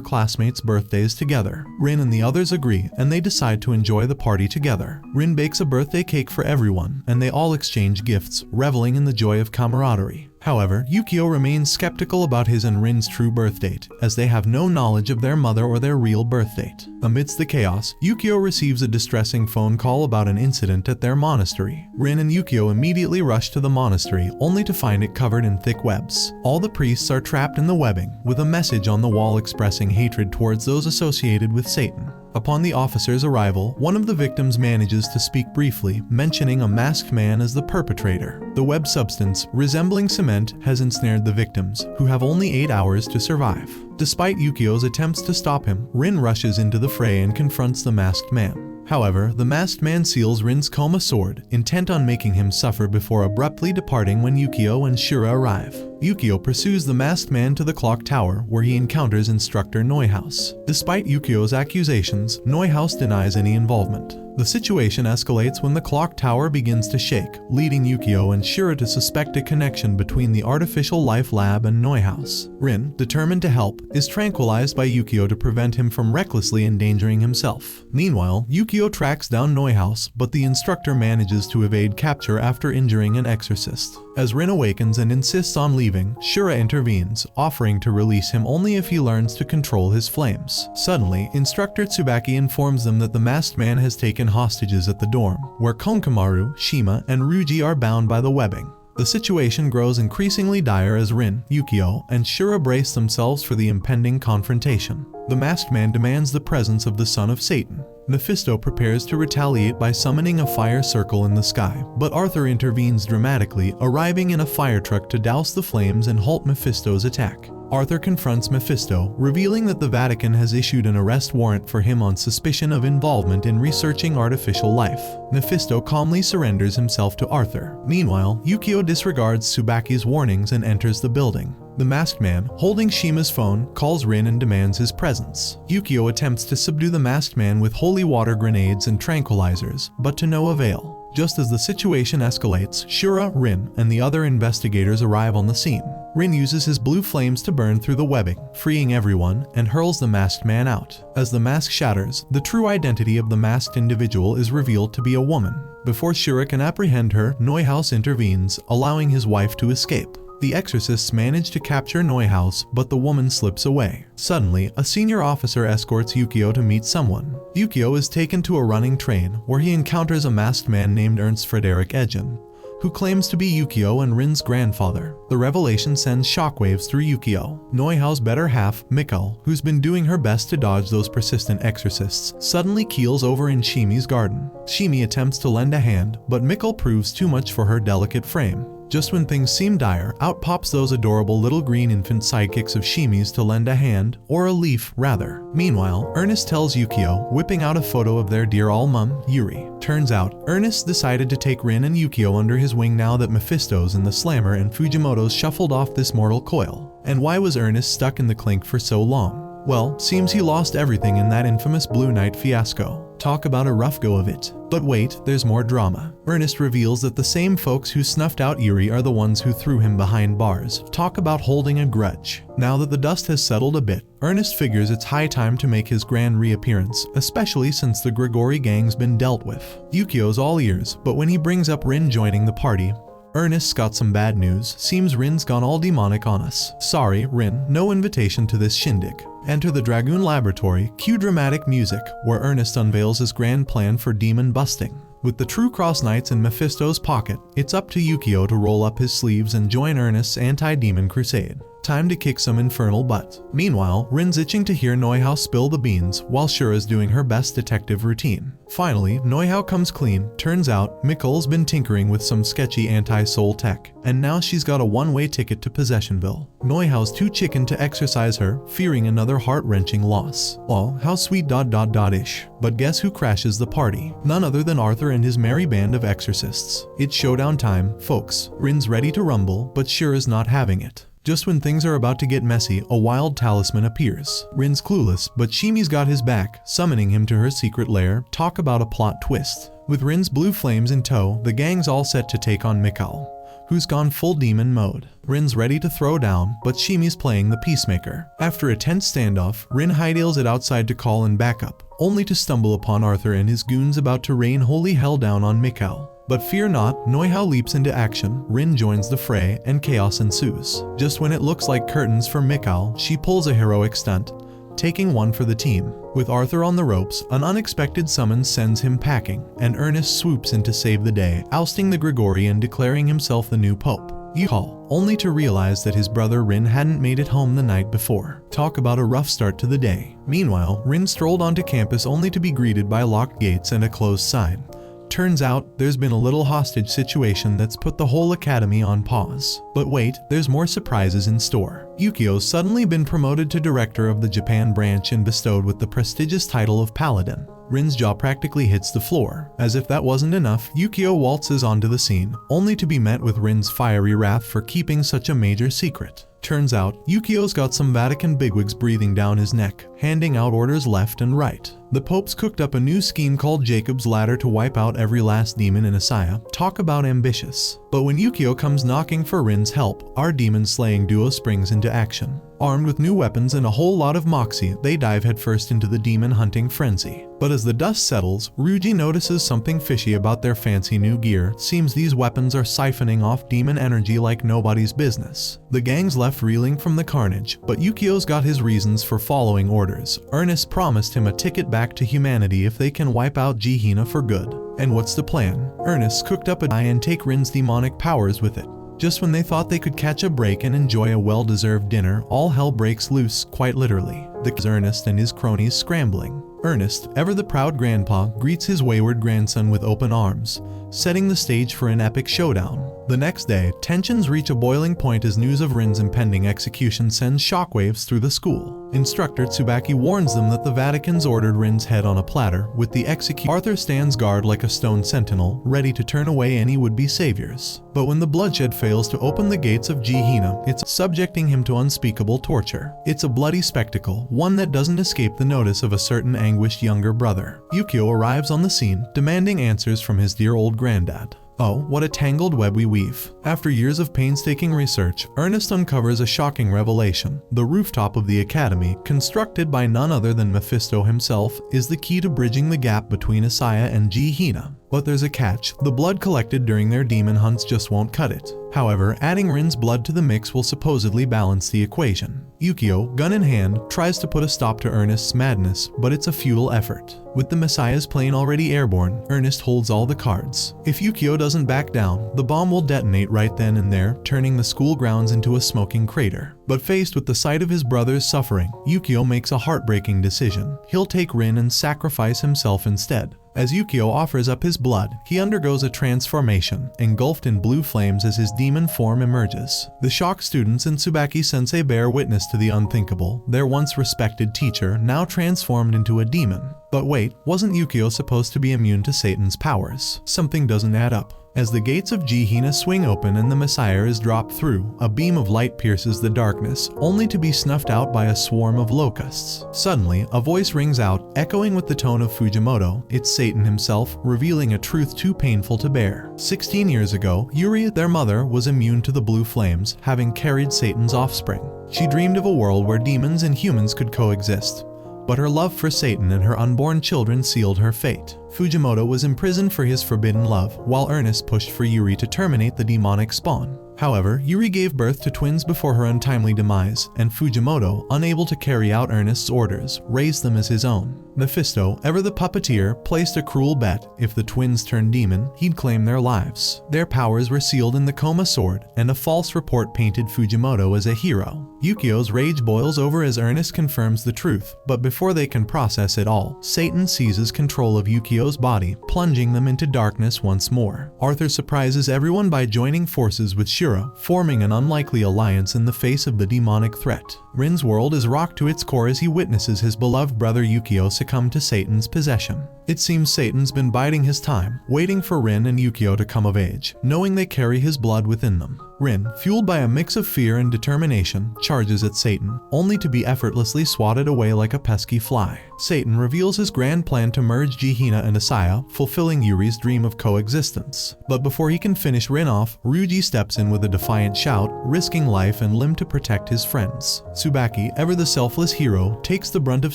classmates' birthdays together. Rin and the others agree, and they decide to enjoy the party together. Rin bakes a birthday cake for everyone, and they all exchange gifts, reveling in the joy of camaraderie. However, Yukio remains skeptical about his and Rin's true birth date, as they have no knowledge of their mother or their real birth date. Amidst the chaos, Yukio receives a distressing phone call about an incident at their monastery. Rin and Yukio immediately rush to the monastery, only to find it covered in thick webs. All the priests are trapped in the webbing, with a message on the wall expressing hatred towards those associated with Satan. Upon the officer's arrival, one of the victims manages to speak briefly, mentioning a masked man as the perpetrator. The web substance, resembling cement, has ensnared the victims, who have only 8 hours to survive. Despite Yukio's attempts to stop him, Rin rushes into the fray and confronts the masked man. However, the masked man seals Rin's coma sword, intent on making him suffer before abruptly departing when Yukio and Shura arrive. Yukio pursues the masked man to the clock tower where he encounters instructor Neuhaus. Despite Yukio's accusations, Neuhaus denies any involvement. The situation escalates when the clock tower begins to shake, leading Yukio and Shura to suspect a connection between the artificial life lab and Neuhaus. Rin, determined to help, is tranquilized by Yukio to prevent him from recklessly endangering himself. Meanwhile, Yukio tracks down Neuhaus, but the instructor manages to evade capture after injuring an exorcist. As Rin awakens and insists on leaving, Shura intervenes, offering to release him only if he learns to control his flames. Suddenly, Instructor Tsubaki informs them that the masked man has taken hostages at the dorm, where Konkamaru, Shima, and Ryuji are bound by the webbing. The situation grows increasingly dire as Rin, Yukio, and Shura brace themselves for the impending confrontation. The masked man demands the presence of the son of Satan. Mephisto prepares to retaliate by summoning a fire circle in the sky, but Arthur intervenes dramatically, arriving in a fire truck to douse the flames and halt Mephisto's attack. Arthur confronts Mephisto, revealing that the Vatican has issued an arrest warrant for him on suspicion of involvement in researching artificial life. Mephisto calmly surrenders himself to Arthur. Meanwhile, Yukio disregards Tsubaki's warnings and enters the building. The masked man, holding Shima's phone, calls Rin and demands his presence. Yukio attempts to subdue the masked man with holy water grenades and tranquilizers, but to no avail. Just as the situation escalates, Shura, Rin, and the other investigators arrive on the scene. Rin uses his blue flames to burn through the webbing, freeing everyone, and hurls the masked man out. As the mask shatters, the true identity of the masked individual is revealed to be a woman. Before Shura can apprehend her, Neuhaus intervenes, allowing his wife to escape. The exorcists manage to capture Neuhaus, but the woman slips away. Suddenly, a senior officer escorts Yukio to meet someone. Yukio is taken to a running train, where he encounters a masked man named Ernst Frederick Egen, who claims to be Yukio and Rin's grandfather. The revelation sends shockwaves through Yukio. Neuhaus' better half, Mikkel, who's been doing her best to dodge those persistent exorcists, suddenly keels over in Shimi's garden. Shimi attempts to lend a hand, but Mikkel proves too much for her delicate frame. Just when things seem dire, out pops those adorable little green infant sidekicks of Shimi's to lend a hand, or a leaf, rather. Meanwhile, Ernest tells Yukio, whipping out a photo of their dear all-mum, Yuri. Turns out, Ernest decided to take Rin and Yukio under his wing now that Mephisto's and the Slammer and Fujimoto's shuffled off this mortal coil. And why was Ernest stuck in the clink for so long? Well, seems he lost everything in that infamous Blue Night fiasco. Talk about a rough go of it. But wait, there's more drama. Ernest reveals that the same folks who snuffed out Yuri are the ones who threw him behind bars. Talk about holding a grudge. Now that the dust has settled a bit, Ernest figures it's high time to make his grand reappearance, especially since the Grigori gang's been dealt with. Yukio's all ears, but when he brings up Rin joining the party, Ernest's got some bad news. Seems Rin's gone all demonic on us. Sorry, Rin, no invitation to this shindig. Enter the Dragoon Laboratory, cue dramatic music, where Ernest unveils his grand plan for demon busting. With the True Cross Knights in Mephisto's pocket, it's up to Yukio to roll up his sleeves and join Ernest's anti-demon crusade. Time to kick some infernal butt. Meanwhile, Rin's itching to hear Neuhaus spill the beans, while Shura's doing her best detective routine. Finally, Neuhaus comes clean. Turns out, Mikkel's been tinkering with some sketchy anti-soul tech, and now she's got a one-way ticket to Possessionville. Neuhaus too chicken to exorcise her, fearing another heart-wrenching loss. Oh, how sweet ... ish. But guess who crashes the party? None other than Arthur and his merry band of exorcists. It's showdown time, folks. Rin's ready to rumble, but Shura's not having it. Just when things are about to get messy, a wild talisman appears. Rin's clueless, but Shimi's got his back, summoning him to her secret lair. Talk about a plot twist. With Rin's blue flames in tow, the gang's all set to take on Mikkel, who's gone full demon mode. Rin's ready to throw down, but Shimi's playing the peacemaker. After a tense standoff, Rin hightails it outside to call in backup, only to stumble upon Arthur and his goons about to rain holy hell down on Mikkel. But fear not, Neuhaus leaps into action, Rin joins the fray, and chaos ensues. Just when it looks like curtains for Mikkel, she pulls a heroic stunt, taking one for the team. With Arthur on the ropes, an unexpected summons sends him packing, and Ernest swoops in to save the day, ousting the Grigori and declaring himself the new pope. Yuhal, only to realize that his brother Rin hadn't made it home the night before. Talk about a rough start to the day. Meanwhile, Rin strolled onto campus only to be greeted by locked gates and a closed sign. Turns out, there's been a little hostage situation that's put the whole academy on pause. But wait, there's more surprises in store. Yukio's suddenly been promoted to director of the Japan branch and bestowed with the prestigious title of Paladin. Rin's jaw practically hits the floor. As if that wasn't enough, Yukio waltzes onto the scene, only to be met with Rin's fiery wrath for keeping such a major secret. Turns out, Yukio's got some Vatican bigwigs breathing down his neck, handing out orders left and right. The Pope's cooked up a new scheme called Jacob's Ladder to wipe out every last demon in Asaya. Talk about ambitious. But when Yukio comes knocking for Rin's help, our demon-slaying duo springs into action. Armed with new weapons and a whole lot of moxie, they dive headfirst into the demon-hunting frenzy. But as the dust settles, Ryuji notices something fishy about their fancy new gear. Seems these weapons are siphoning off demon energy like nobody's business. The gang's left reeling from the carnage, but Yukio's got his reasons for following orders. Ernest promised him a ticket back to humanity if they can wipe out Jihina for good. And what's the plan? Ernest cooked up a die and take Rin's demonic powers with it. Just when they thought they could catch a break and enjoy a well-deserved dinner, all hell breaks loose, quite literally. Ernest and his cronies scrambling. Ernest, ever the proud grandpa, greets his wayward grandson with open arms, setting the stage for an epic showdown. The next day, tensions reach a boiling point as news of Rin's impending execution sends shockwaves through the school. Instructor Tsubaki warns them that the Vatican's ordered Rin's head on a platter. With the execution, Arthur stands guard like a stone sentinel, ready to turn away any would-be saviors. But when the bloodshed fails to open the gates of Jihina, it's subjecting him to unspeakable torture. It's a bloody spectacle, one that doesn't escape the notice of a certain anguished younger brother. Yukio arrives on the scene, demanding answers from his dear old granddad. Oh, what a tangled web we weave. After years of painstaking research, Ernest uncovers a shocking revelation. The rooftop of the academy, constructed by none other than Mephisto himself, is the key to bridging the gap between Asaya and Jihina. But there's a catch. The blood collected during their demon hunts just won't cut it. However, adding Rin's blood to the mix will supposedly balance the equation. Yukio, gun in hand, tries to put a stop to Ernest's madness, but it's a futile effort. With the Messiah's plane already airborne, Ernest holds all the cards. If Yukio doesn't back down, the bomb will detonate right then and there, turning the school grounds into a smoking crater. But faced with the sight of his brother's suffering, Yukio makes a heartbreaking decision. He'll take Rin and sacrifice himself instead. As Yukio offers up his blood, he undergoes a transformation, engulfed in blue flames as his demon form emerges. The shocked students and Tsubaki-sensei bear witness to the unthinkable, their once respected teacher now transformed into a demon. But wait, wasn't Yukio supposed to be immune to Satan's powers? Something doesn't add up. As the gates of Jihina swing open and the Messiah is dropped through, a beam of light pierces the darkness, only to be snuffed out by a swarm of locusts. Suddenly, a voice rings out, echoing with the tone of Fujimoto. It's Satan himself, revealing a truth too painful to bear. 16 years ago, Yuri, their mother, was immune to the blue flames, having carried Satan's offspring. She dreamed of a world where demons and humans could coexist. But her love for Satan and her unborn children sealed her fate. Fujimoto was imprisoned for his forbidden love, while Ernest pushed for Yuri to terminate the demonic spawn. However, Yuri gave birth to twins before her untimely demise, and Fujimoto, unable to carry out Ernest's orders, raised them as his own. Mephisto, ever the puppeteer, placed a cruel bet. If the twins turned demon, he'd claim their lives. Their powers were sealed in the Koma sword, and a false report painted Fujimoto as a hero. Yukio's rage boils over as Ernest confirms the truth, but before they can process it all, Satan seizes control of Yukio's body, plunging them into darkness once more. Arthur surprises everyone by joining forces with Shura, forming an unlikely alliance in the face of the demonic threat. Rin's world is rocked to its core as he witnesses his beloved brother Yukio succumb to Satan's possession. It seems Satan's been biding his time, waiting for Rin and Yukio to come of age, knowing they carry his blood within them. Rin, fueled by a mix of fear and determination, charges at Satan, only to be effortlessly swatted away like a pesky fly. Satan reveals his grand plan to merge Jihina and Asaya, fulfilling Yuri's dream of coexistence. But before he can finish Rin off, Ryuji steps in with a defiant shout, risking life and limb to protect his friends. Tsubaki, ever the selfless hero, takes the brunt of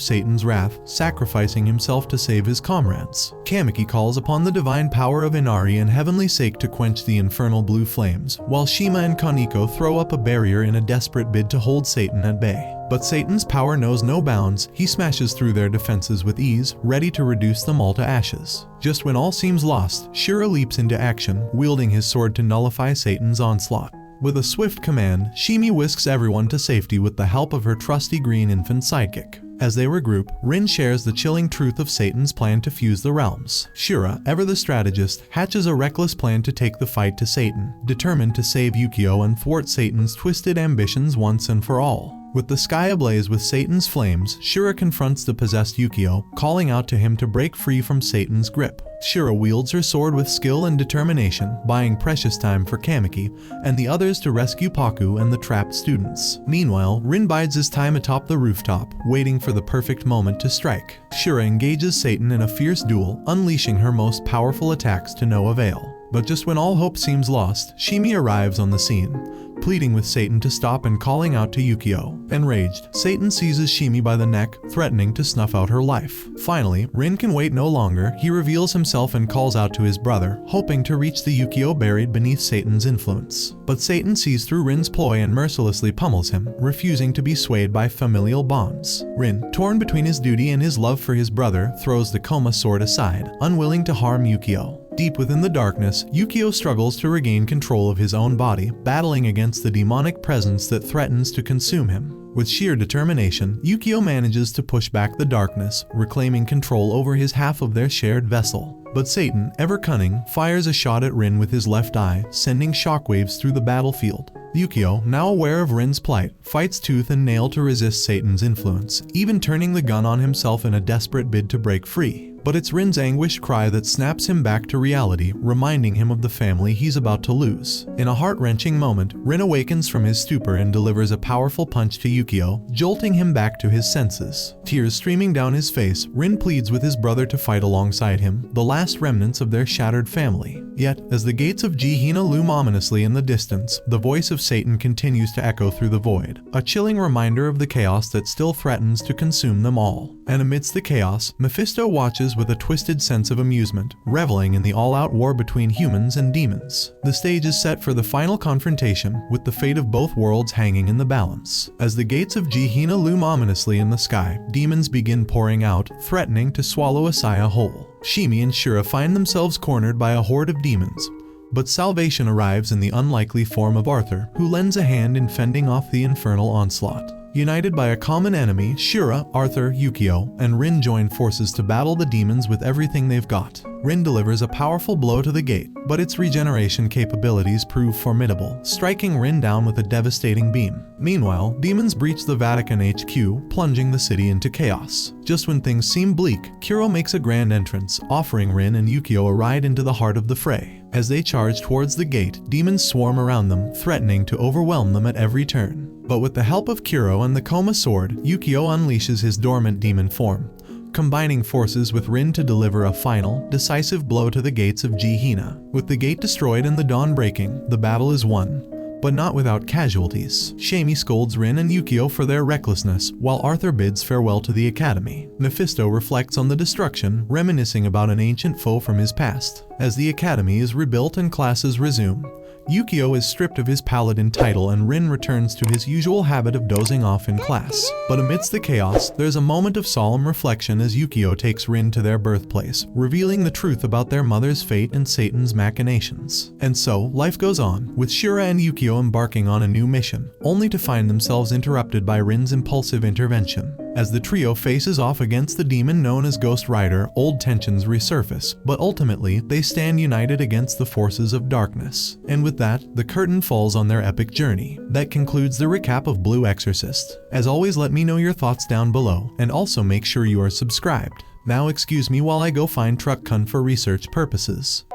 Satan's wrath, sacrificing himself to save his comrades. Kamiki calls upon the divine power of Inari and heavenly sake to quench the infernal blue flames, while Shima and Kaneko throw up a barrier in a desperate bid to hold Satan at bay. But Satan's power knows no bounds. He smashes through their defenses with ease, ready to reduce them all to ashes. Just when all seems lost, Shura leaps into action, wielding his sword to nullify Satan's onslaught. With a swift command, Shimi whisks everyone to safety with the help of her trusty green infant sidekick. As they regroup, Rin shares the chilling truth of Satan's plan to fuse the realms. Shura, ever the strategist, hatches a reckless plan to take the fight to Satan, determined to save Yukio and thwart Satan's twisted ambitions once and for all. With the sky ablaze with Satan's flames, Shura confronts the possessed Yukio, calling out to him to break free from Satan's grip. Shura wields her sword with skill and determination, buying precious time for Kamiki and the others to rescue Paku and the trapped students. Meanwhile, Rin bides his time atop the rooftop, waiting for the perfect moment to strike. Shura engages Satan in a fierce duel, unleashing her most powerful attacks to no avail. But just when all hope seems lost, Shimi arrives on the scene, pleading with Satan to stop and calling out to Yukio. Enraged, Satan seizes Shimi by the neck, threatening to snuff out her life. Finally, Rin can wait no longer. He reveals himself and calls out to his brother, hoping to reach the Yukio buried beneath Satan's influence. But Satan sees through Rin's ploy and mercilessly pummels him, refusing to be swayed by familial bonds. Rin, torn between his duty and his love for his brother, throws the Koma sword aside, unwilling to harm Yukio. Deep within the darkness, Yukio struggles to regain control of his own body, battling against the demonic presence that threatens to consume him. With sheer determination, Yukio manages to push back the darkness, reclaiming control over his half of their shared vessel. But Satan, ever cunning, fires a shot at Rin with his left eye, sending shockwaves through the battlefield. Yukio, now aware of Rin's plight, fights tooth and nail to resist Satan's influence, even turning the gun on himself in a desperate bid to break free. But it's Rin's anguished cry that snaps him back to reality, reminding him of the family he's about to lose. In a heart-wrenching moment, Rin awakens from his stupor and delivers a powerful punch to Yukio, jolting him back to his senses. Tears streaming down his face, Rin pleads with his brother to fight alongside him, the last remnants of their shattered family. Yet, as the gates of Gehenna loom ominously in the distance, the voice of Satan continues to echo through the void, a chilling reminder of the chaos that still threatens to consume them all. And amidst the chaos, Mephisto watches with a twisted sense of amusement, reveling in the all-out war between humans and demons. The stage is set for the final confrontation, with the fate of both worlds hanging in the balance. As the gates of Gehenna loom ominously in the sky, demons begin pouring out, threatening to swallow Asaya whole. Shimi and Shura find themselves cornered by a horde of demons, but salvation arrives in the unlikely form of Arthur, who lends a hand in fending off the infernal onslaught. United by a common enemy, Shura, Arthur, Yukio, and Rin join forces to battle the demons with everything they've got. Rin delivers a powerful blow to the gate, but its regeneration capabilities prove formidable, striking Rin down with a devastating beam. Meanwhile, demons breach the Vatican HQ, plunging the city into chaos. Just when things seem bleak, Kuro makes a grand entrance, offering Rin and Yukio a ride into the heart of the fray. As they charge towards the gate, demons swarm around them, threatening to overwhelm them at every turn. But with the help of Kuro and the Koma sword, Yukio unleashes his dormant demon form, combining forces with Rin to deliver a final, decisive blow to the gates of Gehenna. With the gate destroyed and the dawn breaking, the battle is won, but not without casualties. Shami scolds Rin and Yukio for their recklessness, while Arthur bids farewell to the academy. Mephisto reflects on the destruction, reminiscing about an ancient foe from his past. As the academy is rebuilt and classes resume, Yukio is stripped of his paladin title and Rin returns to his usual habit of dozing off in class. But amidst the chaos, there's a moment of solemn reflection as Yukio takes Rin to their birthplace, revealing the truth about their mother's fate and Satan's machinations. And so, life goes on, with Shura and Yukio embarking on a new mission, only to find themselves interrupted by Rin's impulsive intervention. As the trio faces off against the demon known as Ghost Rider, old tensions resurface, but ultimately, they stand united against the forces of darkness. And with that, the curtain falls on their epic journey. That concludes the recap of Blue Exorcist. As always, let me know your thoughts down below, and also make sure you are subscribed. Now excuse me while I go find Truck Kun for research purposes.